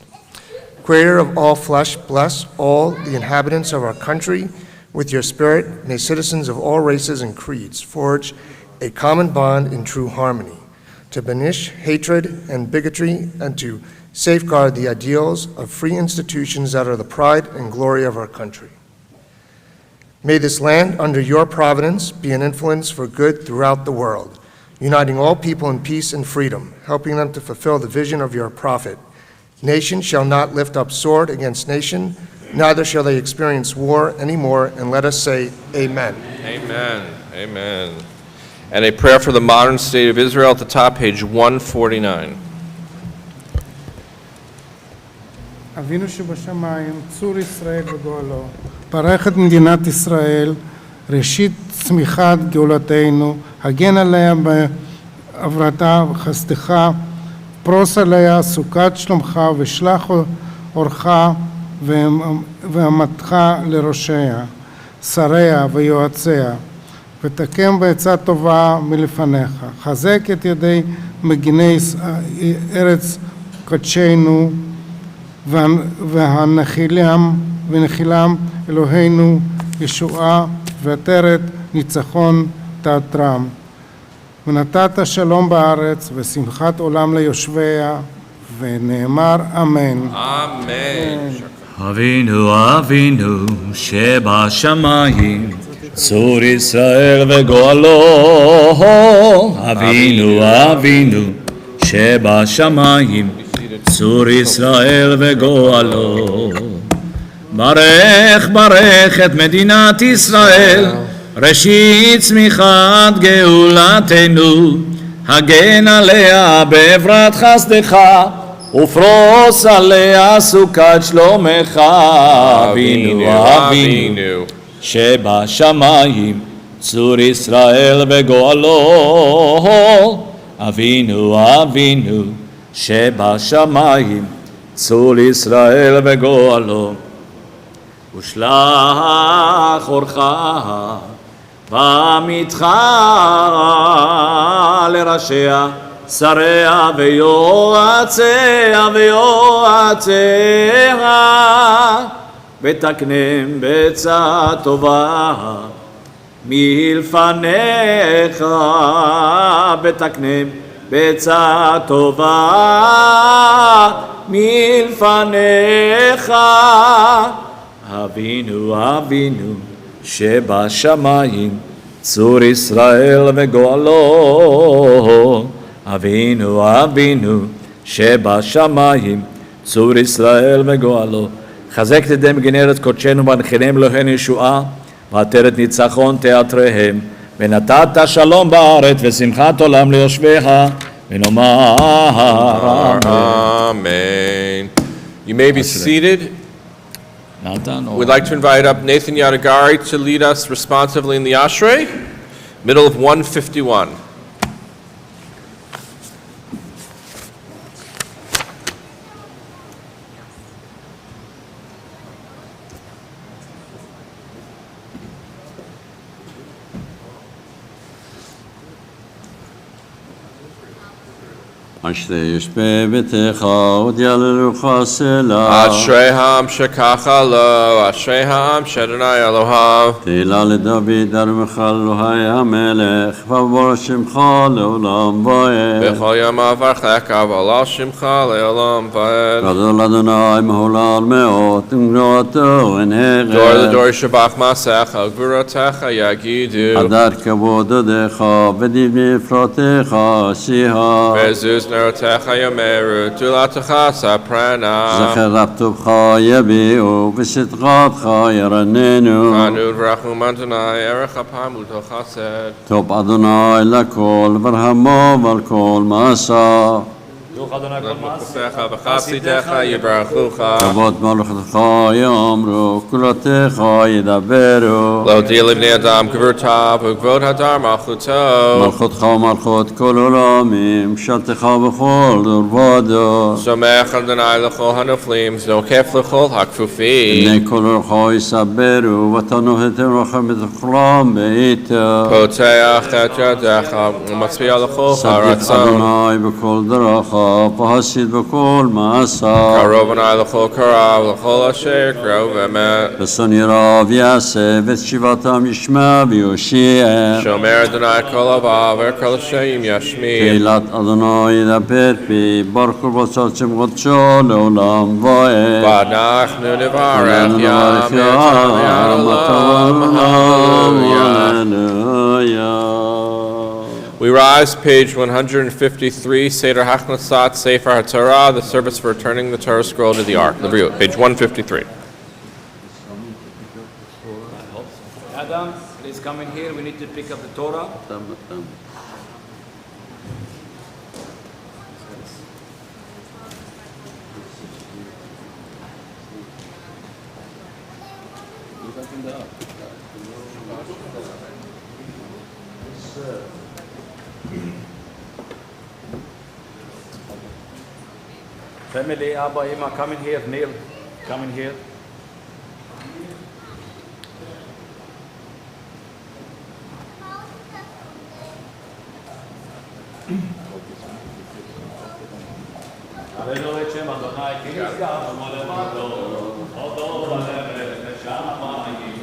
Creator of all flesh, bless all the inhabitants of our country with your spirit. May citizens of all races and creeds forge a common bond in true harmony, to banish hatred and bigotry and to safeguard the ideals of free institutions that are the pride and glory of our country. May this land, under your providence, be an influence for good throughout the world, uniting all people in peace and freedom, helping them to fulfill the vision of your prophet. Nation shall not lift up sword against nation, neither shall they experience war anymore, and let us say, Amen. Amen. Amen. And a prayer for the modern state of Israel at the top, page 149. אבינו שבשמיים, צור ישראל וגואלו, ברך את מדינת ישראל, ראשית צמיחת גאולתנו, הגן עליה בעברתה וחסדך, פרוס עליה סוכת שלומך ושלח אורך ואמתך לראשיה, שריה ויועציה, ותקם בעצה טובה מלפניך. חזק את ידי מגיני ארץ קודשנו ונחילם אלוהינו ישועה ועטרת ניצחון תעטרם. ונתת שלום בארץ ושמחת עולם ליושביה, ונאמר אמן. Amen. אבינו שבשמיים, צור ישראל וגואלו. אבינו שבשמיים, צור ישראל וגואלו. ברך את מדינת ישראל, ראשית צמיחת גאולתנו, הגן עליה בעברת חסדך, ופרוס עליה סוכת שלומך. אבינו שבשמיים, צור ישראל וגואלו. אבינו שבשמיים, צור ישראל וגואלו. ושלח אורך ואמיתך לראשיה, שריה ויועציה ותקנם בעצה טובה מלפניך, ותקנם בעצה טובה מלפניך. אבינו שבשמיים, צור ישראל וגואלו. אבינו שבשמיים, צור ישראל וגואלו. חזק את ידי מגיני ארץ קודשנו והנחילם אלוהינו ישועה, ועטרת ניצחון תעטרם. ונתת שלום בארץ ושמחת עולם ליושביה, ונאמר Amen. You may be seated. We'd like to invite up Nathan Yadagari to lead us responsively in the Ashrei. Middle of 151. אשריש בביתך ודייללוך סלה. אשרי העם שככה לו, אשרי העם שאדוני אלוהיו. תהילה לדוד ארמך אלוהי המלך, ובורא שמך לעולם ועד. בכל יום אברכך ועלה שמך לעולם ועד. גדול אדוני מהולל מאוד, וגבורתו אין הרף. דור לדור ישבח מעשיך, גבורתך יגידו. הדר כבוד עודך, ודברי אפרותיך עשייה. ועזוז נרותיך יאמרו, תהילתך ספרנה. זכר רב טובך יביאו, ושטחתך ירננו. אנו ורחום אדוני, ערך אפיים ולטוב חסד. טוב אדוני לכל, ורחמו ועל כל מעשה. ברוך אדוני כל מעשיך וחסידיך יברכוך. כבוד מלכותך יאמרו, קולותיך ידברו. להודיע לבני אדם גבורתיו וכבוד הדר מלכותו. מלכותך ומלכות כל עולמים, שלטך בכל דור ודור. סומך אדוני לכל הנופלים, זוקף לכל הכפופים. בני כל רוחו יסברו, ותנוח את רוחם בתוכלם בעיתו. פותח את ידיך ומצביע לכל צדיק הרצון. אדוני בכל דרכיו, והסית בכל מעשיו. קרוב אדוני לכל קרב, לכל אשר קרוב אמת. ושונאי רב יעשה, ואת שיבתם ישמע ויושיע. שומר אדוני כל אוהביו וכל השם ישמיע. תהילת אדוני ידבר פי, ברכו בצד שם קודשו לעולם ועד. ואנחנו נברך ים נברך יד העולם. Hallelujah. We rise, page 153, Seder Hachnasat Sefer HaTorah, the service for returning the Torah scroll to the Ark. Leviut, page 153. Adam, please come in here. We need to pick up the Torah. Family, Abba, Emma, come in here. Neil, come in here. Avelo echem Adonai ki nizgam molevato, odo v'levet neshamayim,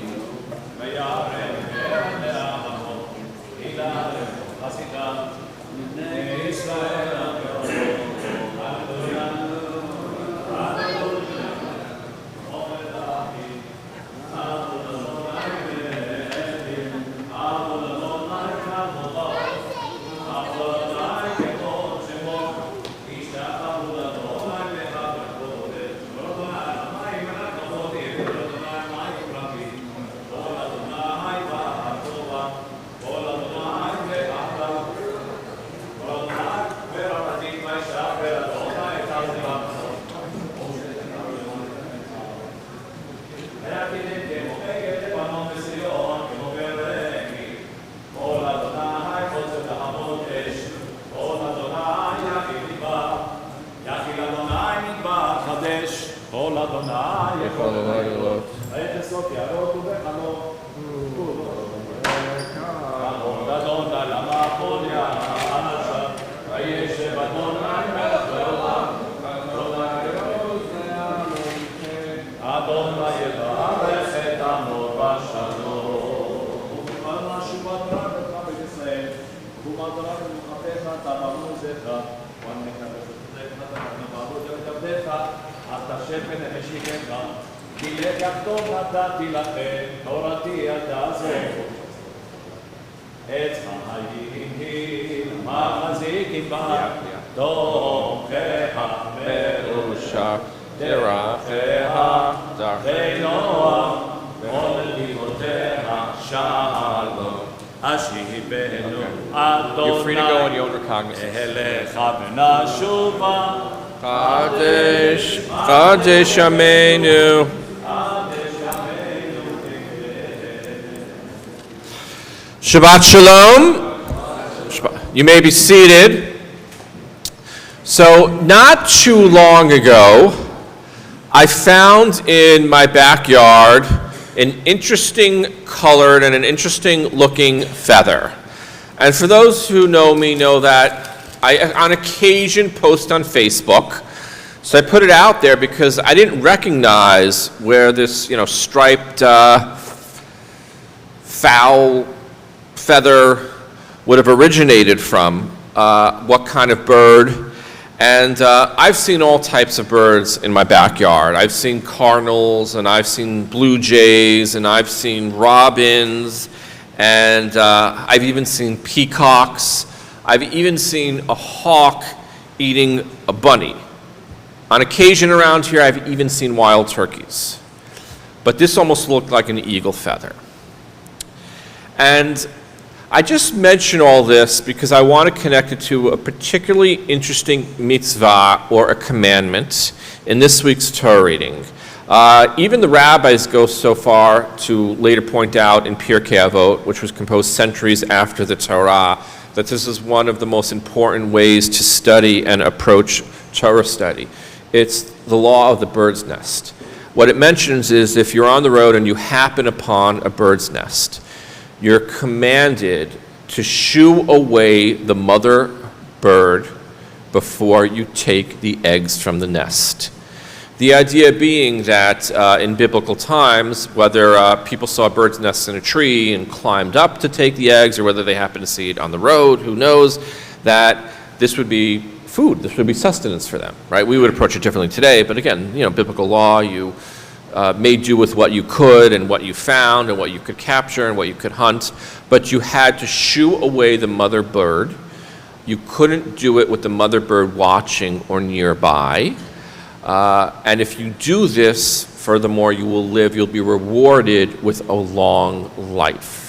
v'yarem ve'ale'amo, ilarem chasidam, bnei Yisrael ha'me'orom, ha'adonanu, ha'adonanu, omedahi, ha'adonai ve'edim, ha'adonai k'avodot, ha'adonai k'vod shemo, כל אדוני יכול לעלות, ויחסות יערות ובחלום, עמוד אדוני למחול יעשה, וישב אדוני מלך לעולם, אדוני יברך את עמו בשלום, ובכל שובת רב לך בישראל, ובכל תורה ומלכתך תמרו זכר, ונקדש את זכר ונברו ותעבדך, אתה שפן נפשכם, כי לקח טוב נתתי לכם, תורתי אל תעזבו. עץ חיים היא, מחזיקים בה, תומכיה מרושע, דרכיה דרכי נוח, כל נתיבותיה שלום. אשיבנו You're free to go in your own recognizance. אליך ונשובה. Kadesh, Kadesh Amenu. Shabbat Shalom. You may be seated. So, not too long ago, I found in my backyard an interesting colored and an interesting looking feather. And for those who know me know that I, on occasion, post on Facebook. So I put it out there because I didn't recognize where this, striped fowl feather would have originated from, what kind of bird. And I've seen all types of birds in my backyard. I've seen cardinals, and I've seen blue jays, and I've seen robins, and I've even seen peacocks. I've even seen a hawk eating a bunny. On occasion around here, I've even seen wild turkeys. But this almost looked like an eagle feather. And I just mention all this because I want to connect it to a particularly interesting mitzvah or a commandment in this week's Torah reading. Even the rabbis go so far to later point out in Pirkei Avot, which was composed centuries after the Torah, that this is one of the most important ways to study and approach Torah study. It's the law of the bird's nest. What it mentions is if you're on the road and you happen upon a bird's nest, you're commanded to shoo away the mother bird before you take the eggs from the nest. The idea being that in biblical times, whether people saw a bird's nest in a tree and climbed up to take the eggs, or whether they happened to see it on the road, who knows, that this would be food, this would be sustenance for them, right? We would approach it differently today, but again, biblical law, you made do with what you could and what you found and what you could capture and what you could hunt, but you had to shoo away the mother bird. You couldn't do it with the mother bird watching or nearby. And if you do this, furthermore, you'll be rewarded with a long life.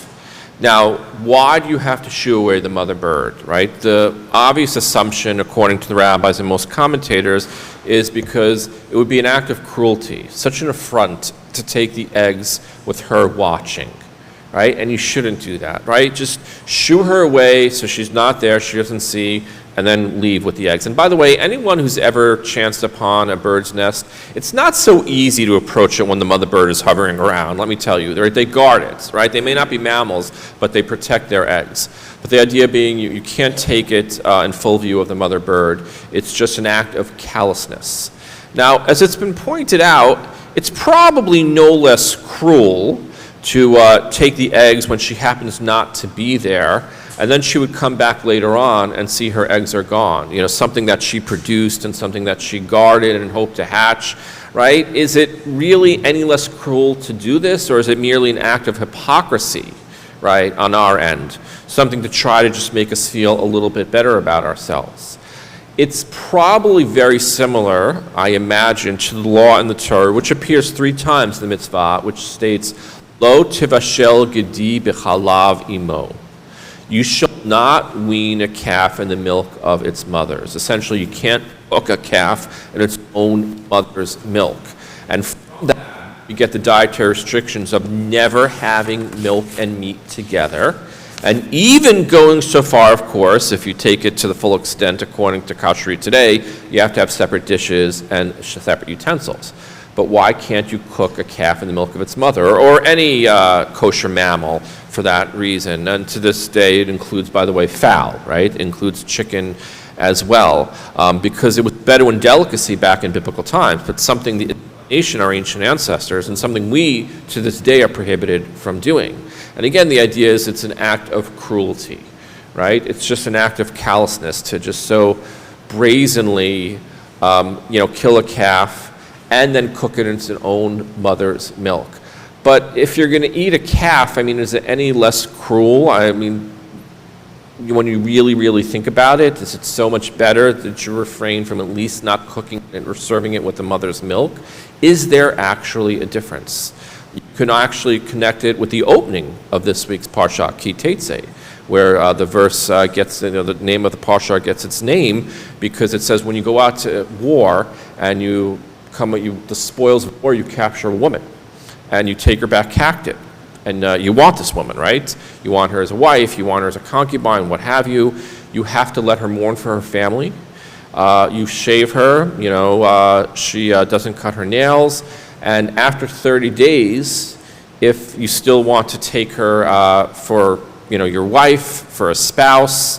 Now, why do you have to shoo away the mother bird, right? The obvious assumption, according to the rabbis and most commentators, is because it would be an act of cruelty, such an affront to take the eggs with her watching, right? And you shouldn't do that, right? Just shoo her away so she's not there, she doesn't see, and then leave with the eggs. And by the way, anyone who's ever chanced upon a bird's nest, it's not so easy to approach it when the mother bird is hovering around, let me tell you. They guard it, right? They may not be mammals, but they protect their eggs. But the idea being you can't take it in full view of the mother bird. It's just an act of callousness. Now, as it's been pointed out, it's probably no less cruel to take the eggs when she happens not to be there, and then she would come back later on and see her eggs are gone. Something that she produced and something that she guarded and hoped to hatch, right? Is it really any less cruel to do this, or is it merely an act of hypocrisy, right, on our end? Something to try to just make us feel a little bit better about ourselves. It's probably very similar, I imagine, to the law in the Torah, which appears 3 times in the mitzvah, which states, Lo tivashel gedi b'chalav imo. You shall not wean a calf in the milk of its mothers. Essentially, you can't cook a calf in its own mother's milk. And from that, you get the dietary restrictions of never having milk and meat together. And even going so far, of course, if you take it to the full extent according to kashrut today, you have to have separate dishes and separate utensils. But why can't you cook a calf in the milk of its mother, or any kosher mammal for that reason? And to this day, it includes, by the way, fowl, right? It includes chicken as well, because it was Bedouin delicacy back in biblical times, but something the nation, our ancient ancestors, and something we, to this day, are prohibited from doing. And again, the idea is it's an act of cruelty, right? It's just an act of callousness to just so brazenly, kill a calf and then cook it in its own mother's milk. But if you're going to eat a calf, is it any less cruel? When you really, really think about it, is it so much better that you refrain from at least not cooking it or serving it with the mother's milk? Is there actually a difference? You can actually connect it with the opening of this week's Parsha, Ki Tetzei, where the verse gets, the name of the Parsha gets its name because it says when you go out to war and the spoils of war, you capture a woman and you take her back captive. And you want this woman, right? You want her as a wife, you want her as a concubine, what have you. You have to let her mourn for her family. You shave her, she doesn't cut her nails. And after 30 days, if you still want to take her for your wife, for a spouse,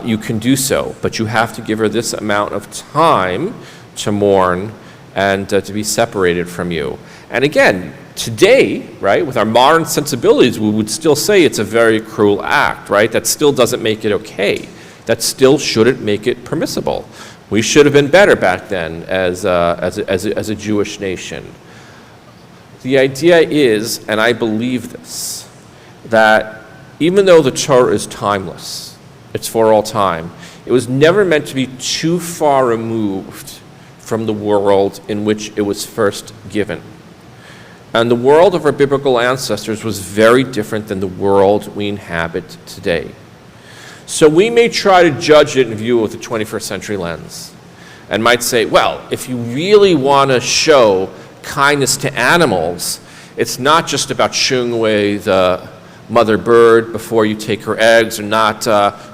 you can do so. But you have to give her this amount of time to mourn and to be separated from you. And again, today, right, with our modern sensibilities, we would still say it's a very cruel act, right? That still doesn't make it okay. That still shouldn't make it permissible. We should have been better back then as a Jewish nation. The idea is, and I believe this, that even though the Torah is timeless, it's for all time, it was never meant to be too far removed from the world in which it was first given. And the world of our biblical ancestors was very different than the world we inhabit today. So we may try to judge it in view of the 21st century lens and might say, well, if you really want to show kindness to animals, it's not just about shooing away the mother bird before you take her eggs, or not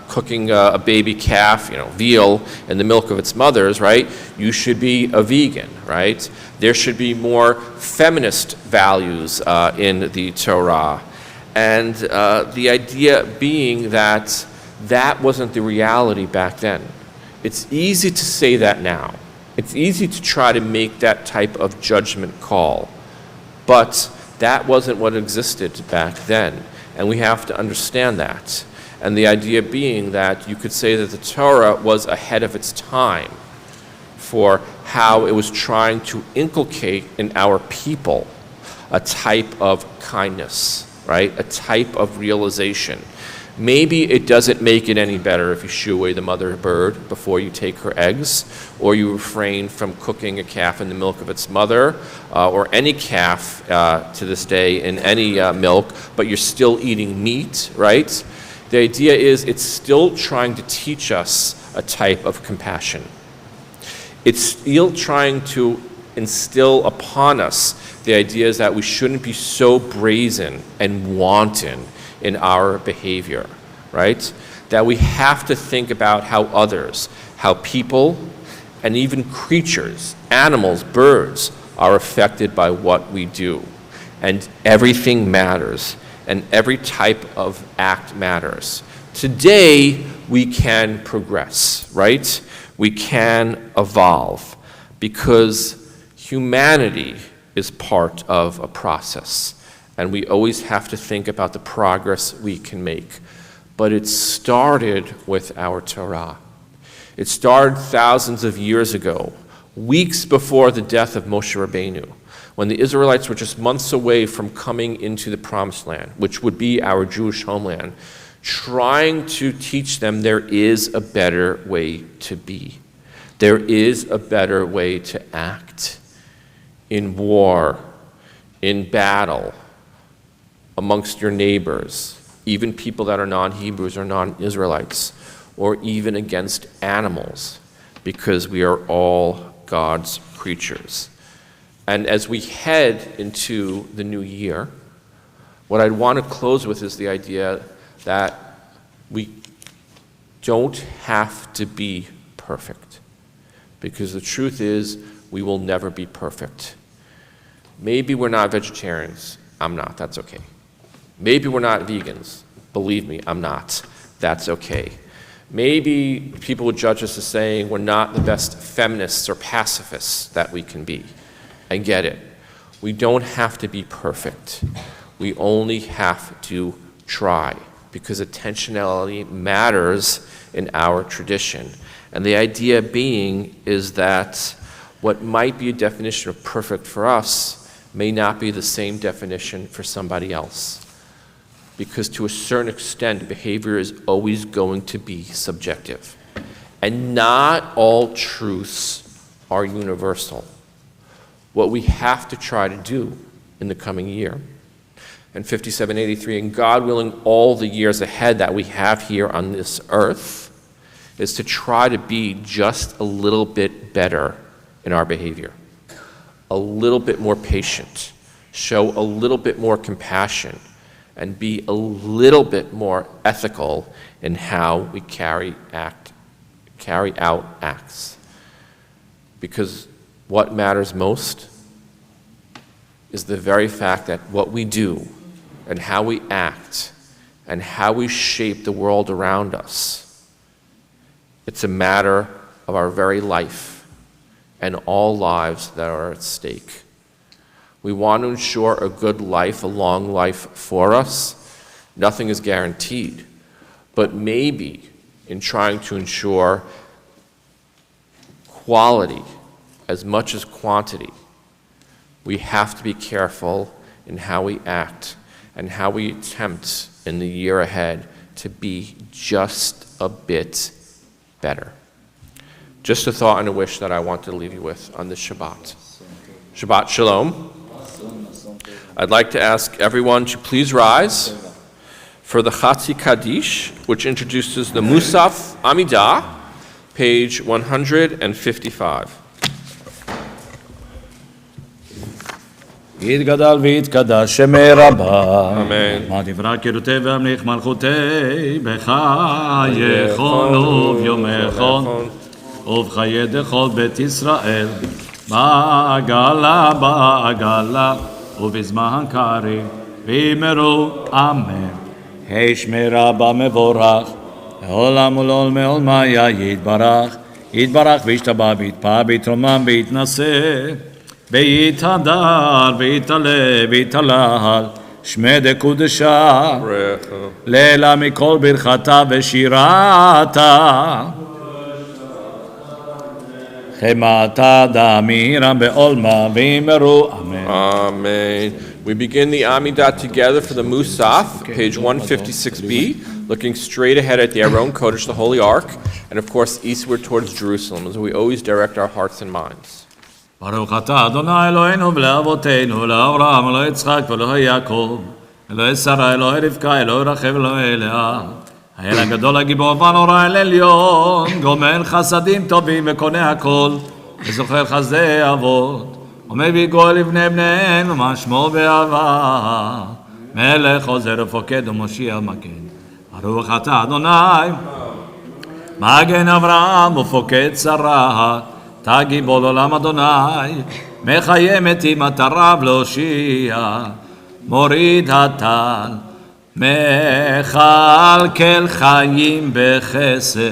cooking a baby calf, veal, in the milk of its mothers, right? You should be a vegan, right? There should be more feminist values in the Torah. And the idea being that that wasn't the reality back then. It's easy to say that now. It's easy to try to make that type of judgment call. But that wasn't what existed back then. And we have to understand that. And the idea being that you could say that the Torah was ahead of its time for how it was trying to inculcate in our people a type of kindness, right? A type of realization. Maybe it doesn't make it any better if you shoo away the mother bird before you take her eggs, or you refrain from cooking a calf in the milk of its mother, or any calf to this day in any milk, but you're still eating meat, right? The idea is it's still trying to teach us a type of compassion. It's still trying to instill upon us the idea is that we shouldn't be so brazen and wanton in our behavior, right? That we have to think about how others, how people, and even creatures, animals, birds, are affected by what we do. And everything matters, and every type of act matters. Today, we can progress, right? We can evolve, because humanity is part of a process. And we always have to think about the progress we can make. But it started with our Torah. It started thousands of years ago, weeks before the death of Moshe Rabbeinu, when the Israelites were just months away from coming into the Promised Land, which would be our Jewish homeland, trying to teach them there is a better way to be. There is a better way to act in war, in battle, amongst your neighbors, even people that are non-Hebrews or non-Israelites, or even against animals, because we are all God's creatures. And as we head into the new year, what I'd want to close with is the idea that we don't have to be perfect, because the truth is we will never be perfect. Maybe we're not vegetarians. I'm not. That's okay. Maybe we're not vegans. Believe me, I'm not. That's okay. Maybe people would judge us as saying we're not the best feminists or pacifists that we can be. I get it. We don't have to be perfect. We only have to try, because intentionality matters in our tradition. And the idea being is that what might be a definition of perfect for us may not be the same definition for somebody else. Because to a certain extent, behavior is always going to be subjective. And not all truths are universal. What we have to try to do in the coming year, and 5783, and God willing, all the years ahead that we have here on this earth, is to try to be just a little bit better in our behavior. A little bit more patient, show a little bit more compassion and be a little bit more ethical in how we carry out acts. Because what matters most is the very fact that what we do and how we act and how we shape the world around us, it's a matter of our very life and all lives that are at stake. We want to ensure a good life, a long life for us. Nothing is guaranteed. But maybe in trying to ensure quality as much as quantity, we have to be careful in how we act and how we attempt in the year ahead to be just a bit better. Just a thought and a wish that I want to leave you with on this Shabbat. Shabbat Shalom. I'd like to ask everyone to please rise for the Chatzi Kaddish, which introduces the Musaf Amidah, page 155. יתגדל ויתקדש שמי רבה. אמן. מה דברה קירותי והמליך מלכותי, בחייכון וביומכון, ובחיי דכל בית ישראל, בעגלה בעגלה, ובזמן קריב, ואמרו אמן. שמי רבה מבורך, לעולם ולעולמי עולמיה יתברך, יתברך וישתבח ויתפאר ויתרומם ויתנשא, ויתהדר ויתעלה ויתהלל שמי דקודשה לילה מכל ברכתה ושירתה חמתה דאמירה בעולמה ואמרו אמן. Amen. We begin the Amidah together for the Musaf, page 156b, looking straight ahead at the Aron Kodesh, the Holy Ark, and of course eastward towards Jerusalem, as we always direct our hearts and minds. ברוך אתה אדוני אלוהינו ולאבותינו לאברהם אלוהי יצחק ואלוהי יעקב אלוהי שרה אלוהי רבקה אלוהי רחל אלוהי לאה האל הגדול הגיבור והנורא אל עליון גומל חסדים טובים וקונה הכל וזוכר חסדי אבות ומביא גואל לבני בניהן ומה שמו באהבה מלך עוזר ופוקד ומושיע מגן ברוך אתה אדוני מגן אברהם ופוקד שרה תגיבול עולם אדוני, מחיה מתים אתה רב להושיע, מוריד הטל, מכלכל חיים בחסד,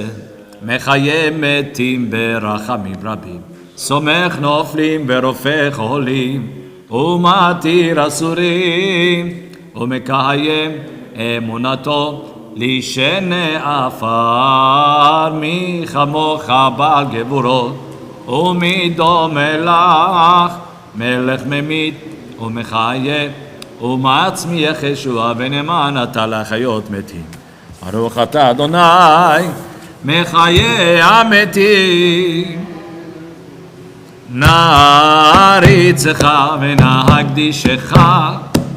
מחיה מתים ברחמים רבים, סומך נופלים ברופא חולים, ומתיר אסורים, ומקיים אמונתו, לישני עפר, מי כמוך בעל גבורות, ומדומה לך, מלך ממית ומחיה, ומצמיח ישוע ונאמן אתה לחיות מתים. ברוך אתה אדוני, מחיה המתים. נעריצך ונקדישך,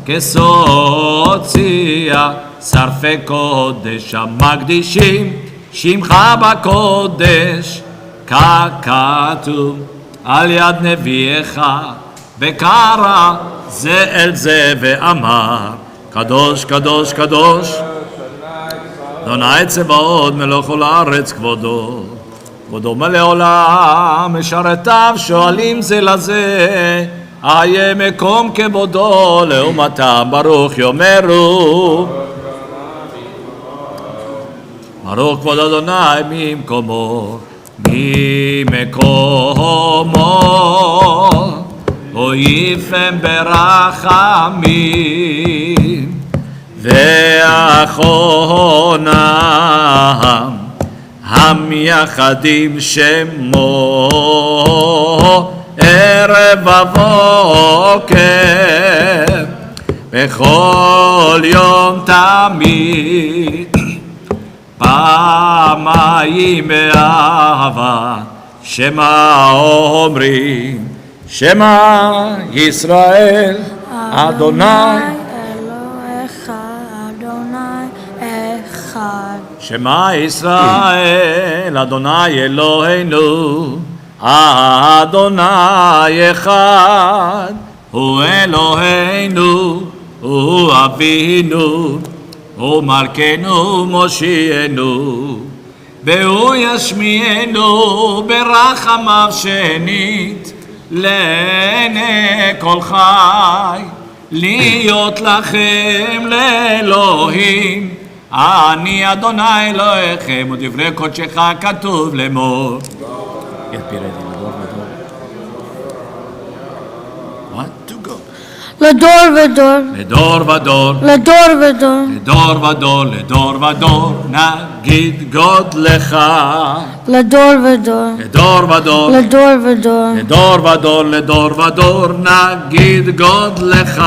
כסוד צייה, שרפי קודש המקדישים, שמך בקודש, ככתוב על יד נביאך וקרא זה אל זה ואמר קדוש קדוש קדוש אדוני צבאות מלך כל הארץ כבודו כבודו מלא עולם משרתיו שואלים זה לזה איה מקום כבודו לאומתם ברוך יאמרו ברוך כבוד אדוני ממקומו ממקומו ויפם ברחמים ואחרונם המייחדים שמו ערב ובוקר בכל יום תמיד פעמיים באהבה שמע אומרים שמע ישראל אדוני אלוהיך אדוני אחד שמע ישראל אדוני אלוהינו אדוני אחד הוא אלוהינו, הוא אבינו, הוא מלכנו מושיענו, והוא ישמיענו ברחמיו שנית לעיני כל חי, להיות לכם לאלוהים, אני אדוני אלוהיכם, ודברי קודשך כתוב לאמור. לדור ודור, לדור ודור, לדור ודור, לדור ודור, לדור ודור, נגיד גודלך. לדור ודור, לדור ודור, לדור ודור, לדור ודור, לדור ודור, נגיד גודלך.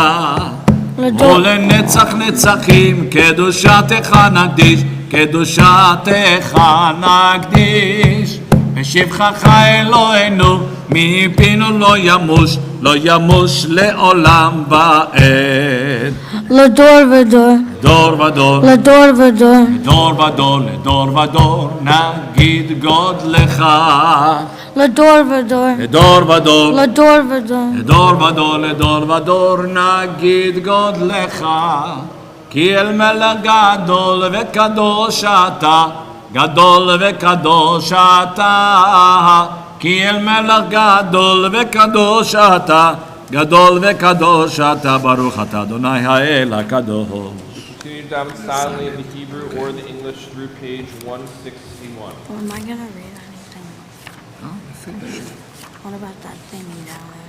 לדור. ולנצח נצחים, קדושתך נקדיש, קדושתך נקדיש. בשבחך אלוהינו, מפינו לא ימוש, לא ימוש לעולם ועד. לדור ודור, דור ודור, לדור ודור, לדור ודור, לדור ודור, נגיד גודלך. לדור ודור, לדור ודור, לדור ודור, לדור ודור, לדור ודור, נגיד גודלך. כי אל מלך גדול וקדוש אתה, גדול וקדוש אתה. כי אל מלך גדול וקדוש אתה, גדול וקדוש אתה, ברוך אתה אדוני האל הקדוש. Continue down silently in the Hebrew or the English through page 161. Well, am I gonna read anything? Oh, I finished. What about that thingy down there?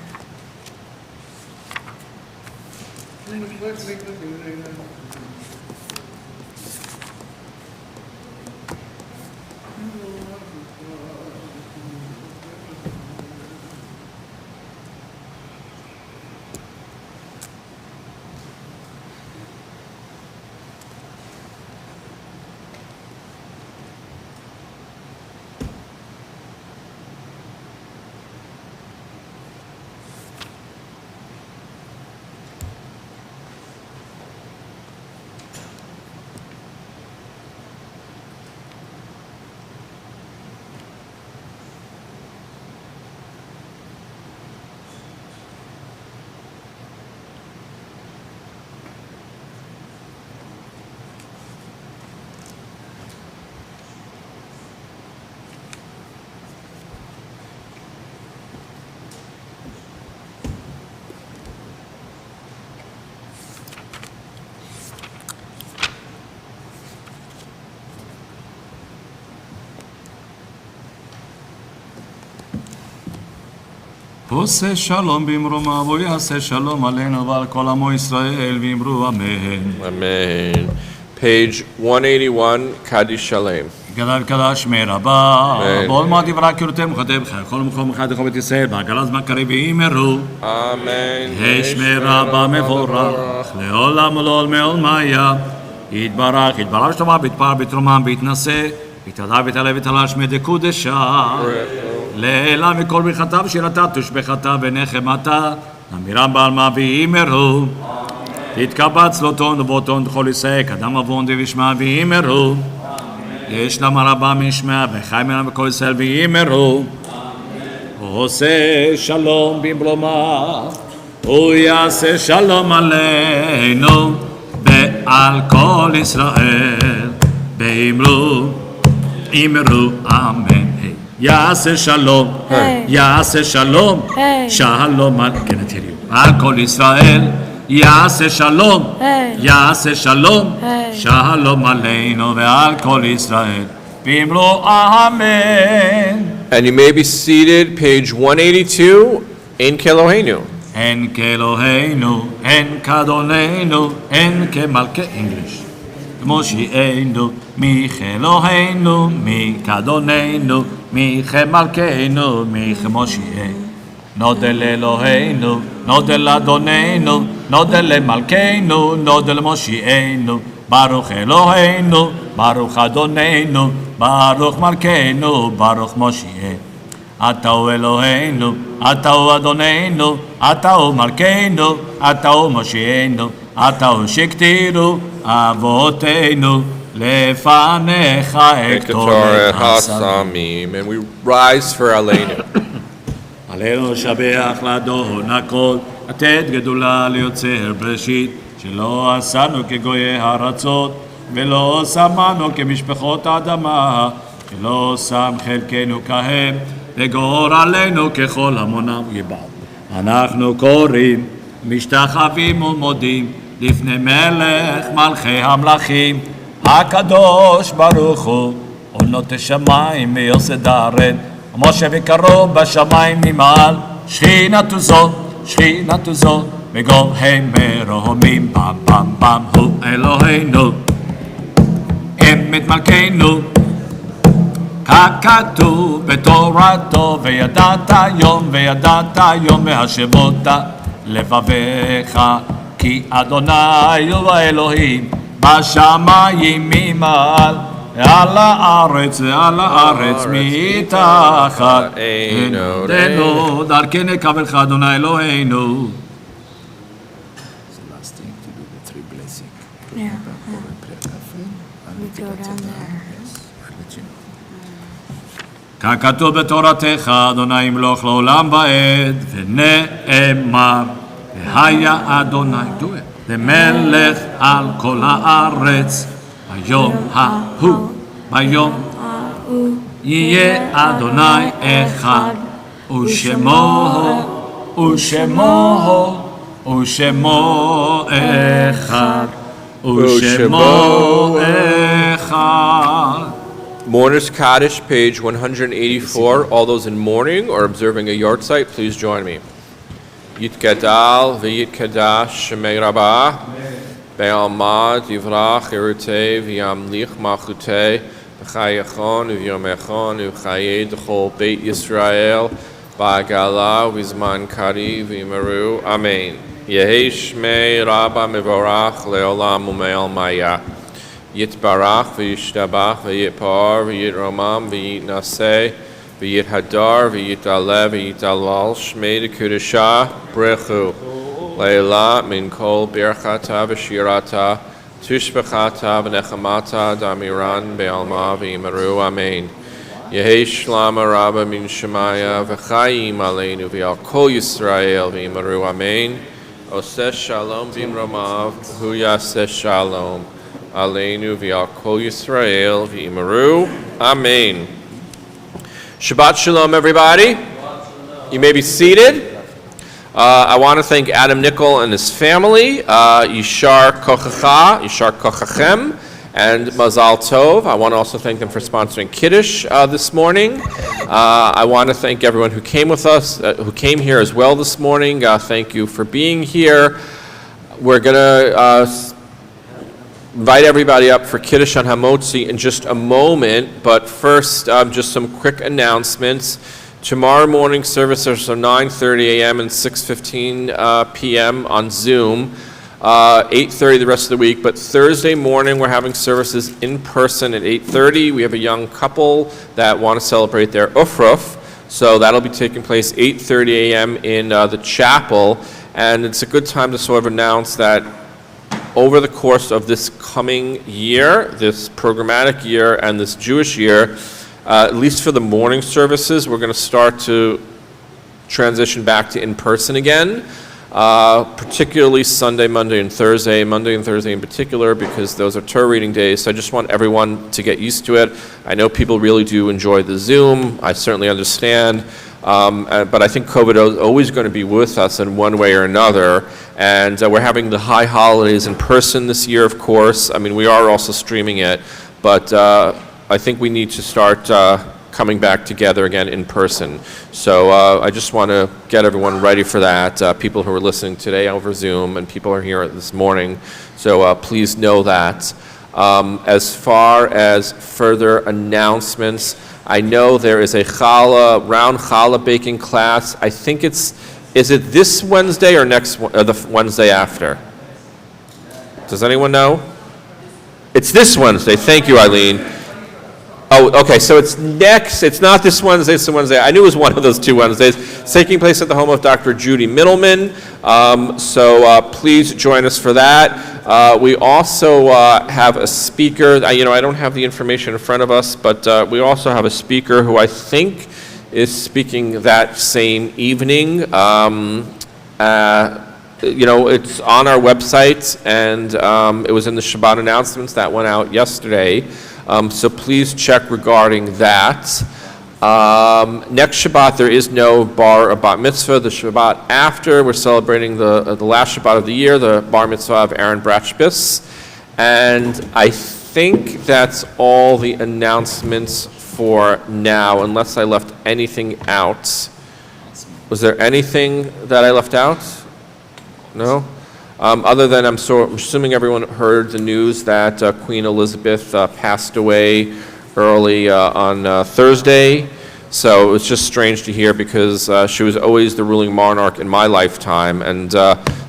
עושה שלום במרומיו, הוא יעשה שלום עלינו ועל כל עמו ישראל, ואמרו אמן. Amen. Page 181, Kaddish Shalem. גדל וקדש שמי רבה, אמן. בכל מה דברה קירותם וכתב כל מקום אחד לכל בית ישראל, והגלה זמן קריב ואמרו. Amen. שמי רבה מבורך, לעולם ולעולמי עולמיה. יתברך, יתברך שלמה, ביתפאר, ביתרומם, ביתנשא, יתהדר ויתעלה ויתעלה שמי דקודשה. לעילה מכל ברכתה ושירתה, תושבחתה ונחמתה, אמירם בעלמה ואמרו. תתקבץ לוטון ובוטון דכל ישראל, קדם עוון דבשמה ואמרו. יש למה רבה משמע וחי מנה בכל ישראל ואמרו. עושה שלום במרומיו, הוא יעשה שלום עלינו ועל כל ישראל, ואמרו, אמרו אמן. יעשה שלום, יעשה שלום, שלום על כל ישראל. יעשה שלום, יעשה שלום, שלום עלינו ועל כל ישראל. ואמרו אמן. And you may be seated, page 182, in Kelohenu. אין כאלוהינו, אין כאדוננו, אין כמלכי English. מושיענו, מי כאלוהינו, מי כאדוננו, מי כמלכנו, מי כמושיענו. נודה לאלוהינו, נודה לאדוננו, נודה למלכנו, נודה למושיענו. ברוך אלוהינו, ברוך אדוננו, ברוך מלכנו, ברוך מושיענו. אתה הוא אלוהינו, אתה הוא אדוננו, אתה הוא מלכנו, אתה הוא מושיענו, אתה הוא שכתירו אבותינו, לפניך אקטורת Hasamim. And we rise for Aleinu. עלינו לשבח לאדון הכל, לתת גדולה ליוצר בראשית, שלא עשנו כגויי הארצות, ולא שמנו כמשפחות האדמה, שלא שם חלקנו כהם, וגורלנו ככל המונם יבעד. אנחנו קוראים, משתחווים ומודים, לפני מלך מלכי המלכים, הקדוש ברוך הוא, עונות השמיים ויוסד הארץ, משה וקרוב בשמיים נמעל, שכינתו זו, בגובהי מרומים, פעם פעם פעם הוא אלוהינו, אמת מלכנו, ככתוב בתורתו, וידעת יום והשבות לבביך, כי אדוני הוא האלוהים בשמיים ממעל, על הארץ מתחת, עינינו דרכי נקבלך אדוני אלוהינו. Yeah. We go down there. ככתוב בתורתך, אדוני ימלוך לעולם ועד, ונאמר, והיה אדוני, למלך על כל הארץ, ביום ההוא, יהיה אדוני אחד, ושמו אחד. Mourner's Kaddish, page 184. All those in mourning or observing a yard site, please join me. Yitgadal v'yitkadash shemei Rabbah, be'almad yivrach irutei v'yamlich malchutei, v'chayachon v'yomechon v'chayei d'chol beit Yisrael, ba'agala v'zman kari v'yimaru. Amen. Yehi shmei Rabbah mevorach le'olam u'me'al maya. Yitbarach v'yishtabach v'yitpar v'yitromam v'yitnaseh v'yithadar v'yitaleh v'yitalal shmei d'kudashah brechu leila min kol birchata v'shirata tushbechata v'nechamata damiran be'alma v'imaru. Amen. Yehi shlama rabba min shemaya v'chayim aleinu v'al kol Yisrael v'imaru. Amen. Oseh shalom b'imromav hu yaseh shalom Aleinu v'al kol Yisrael v'imaru. Amen. Shabbat shalom, everybody. You may be seated. I want to thank Adam Nichols and his family. Yishar kochachem, and Mazal Tov. I want to also thank them for sponsoring Kiddush this morning. I want to thank everyone who came with us, who came here as well this morning. Thank you for being here. We're going to invite everybody up for Kiddush on Hamotzi in just a moment, but first, just some quick announcements. Tomorrow morning services are 9:30 a.m. and 6:15 p.m. on Zoom, 8:30 the rest of the week, but Thursday morning we're having services in person at 8:30. We have a young couple that want to celebrate their Ufruf, so that'll be taking place 8:30 a.m. in the chapel, and it's a good time to sort of announce that over the course of this coming year, this programmatic year, and this Jewish year, at least for the morning services, we're going to start to transition back to in-person again, particularly Sunday, Monday, and Thursday. Monday and Thursday in particular, because those are Torah reading days, so I just want everyone to get used to it. I know people really do enjoy the Zoom. I certainly understand. But I think COVID is always going to be with us in one way or another. And we're having the high holidays in person this year, of course. I mean, we are also streaming it. But I think we need to start coming back together again in person. So I just want to get everyone ready for that. People who are listening today over Zoom and people are here this morning. So please know that. As far as further announcements, I know there is a round challah baking class. I think is it this Wednesday or the Wednesday after? Does anyone know? It's this Wednesday. Thank you, Eileen. Oh, okay, so it's not this Wednesday, it's the Wednesday. I knew it was one of those two Wednesdays. It's taking place at the home of Dr. Judy Middleman. So please join us for that. We also have a speaker. I don't have the information in front of us, but we also have a speaker who I think is speaking that same evening. It's on our website, and it was in the Shabbat announcements that went out yesterday. So please check regarding that. Next Shabbat, there is no bar or bat mitzvah. The Shabbat after, we're celebrating the last Shabbat of the year, the bar mitzvah of Aaron Bratchbis. And I think that's all the announcements for now, unless I left anything out. Was there anything that I left out? No? Other than I'm assuming everyone heard the news that Queen Elizabeth passed away early on Thursday. So it was just strange to hear because she was always the ruling monarch in my lifetime. And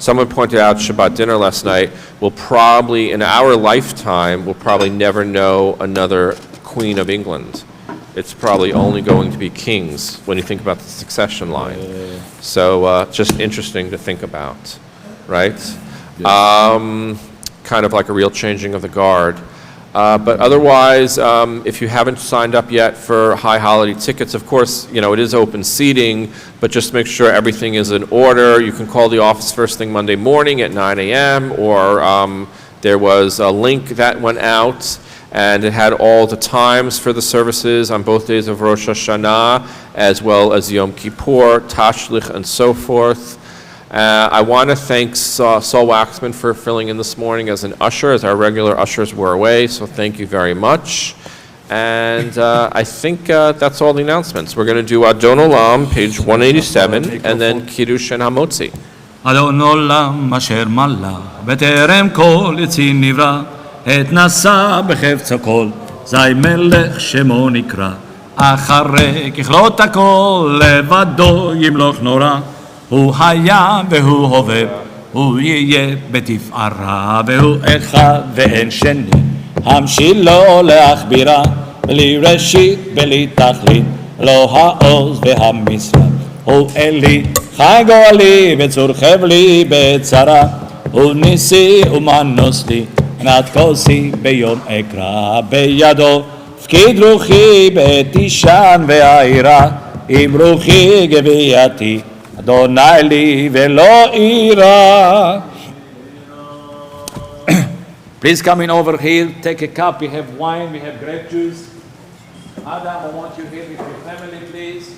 someone pointed out Shabbat dinner last night, we'll probably, in our lifetime, we'll probably never know another Queen of England. It's probably only going to be kings when you think about the succession line. So just interesting to think about, right? Kind of like a real changing of the guard. But otherwise, if you haven't signed up yet for high holiday tickets, of course, it is open seating, but just make sure everything is in order. You can call the office first thing Monday morning at 9 a.m., or there was a link that went out, and it had all the times for the services on both days of Rosh Hashanah, as well as Yom Kippur, Tashlich, and so forth. I want to thank Saul Waxman for filling in this morning as an usher, as our regular ushers were away, so thank you very much. And I think that's all the announcements. We're going to do Adon Olam, page 187, and then Kiddush and Hamotzi. Adon Olam asher mala, בטרם כל יציר נברא, את נשא בחפצו כל, זי מלך שמו נקרא, אחרי ככלות הכל, לבדו ימלוך נורא. הוא היה והוא הווה, הוא יהיה בתפארה, והוא אחד ואין שני, המשילו להכבירה, בלי ראשית, בלי תכלית, לא העוז והמשרה. הוא אלי, חי גואלי, וצור חבלי בצרה, הוא ניסי ומנוס לי, ענת כוסי ביום אקרא, בידו פקיד רוחי בתישן והעירה, עם רוחי גבייתי, Adonai li velo ira. Please come in over here, take a cup. We have wine, we have grape juice. Adam, I want you here with your family, please.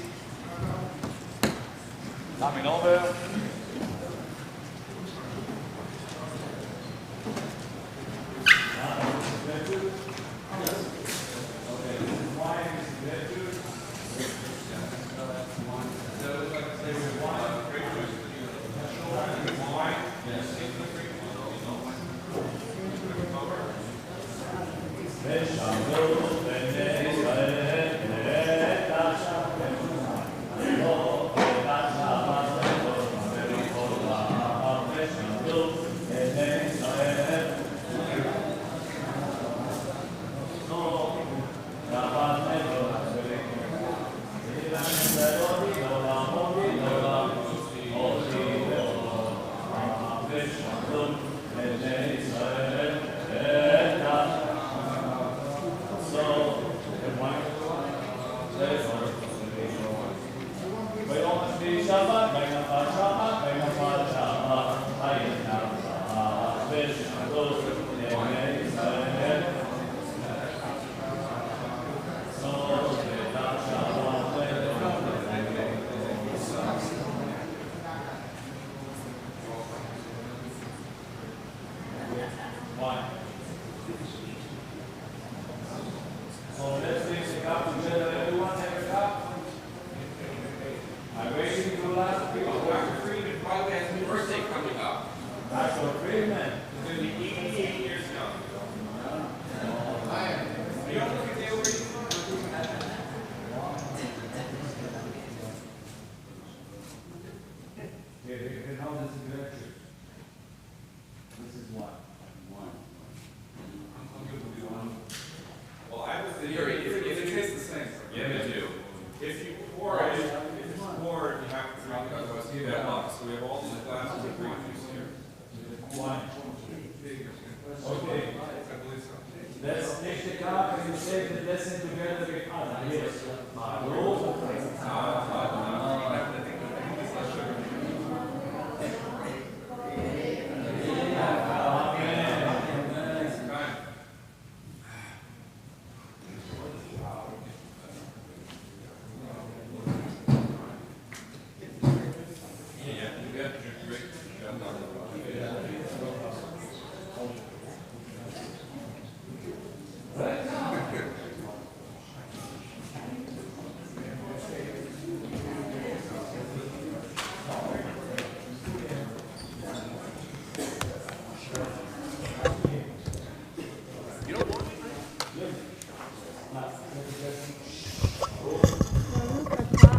Coming over.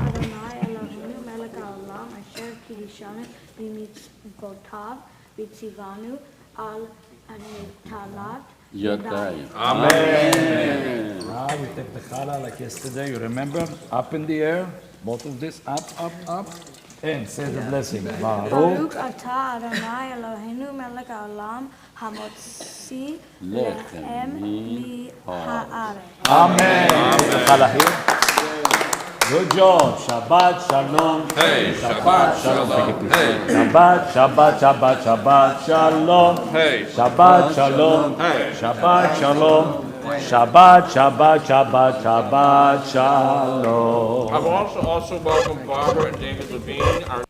Adonai Eloheinu melech haolam asher kiddushanu b'mitzvotav v'tzivanu al netalat Yadayim. Now we take the challah like yesterday. You remember? Up in the air. Both of this up. And say the blessing. Baruch. Baruch atah Adonai Eloheinu melech haolam hamotzi lechem mi-haaretz. Amen. Challah here. Good job. Shabbat shalom. Hey, Shabbat shalom. Hey. Shabbat shalom. Hey. Shabbat shalom. Hey. Shabbat shalom. Shabbat shalom. I've also welcomed Barbara and David Levine, our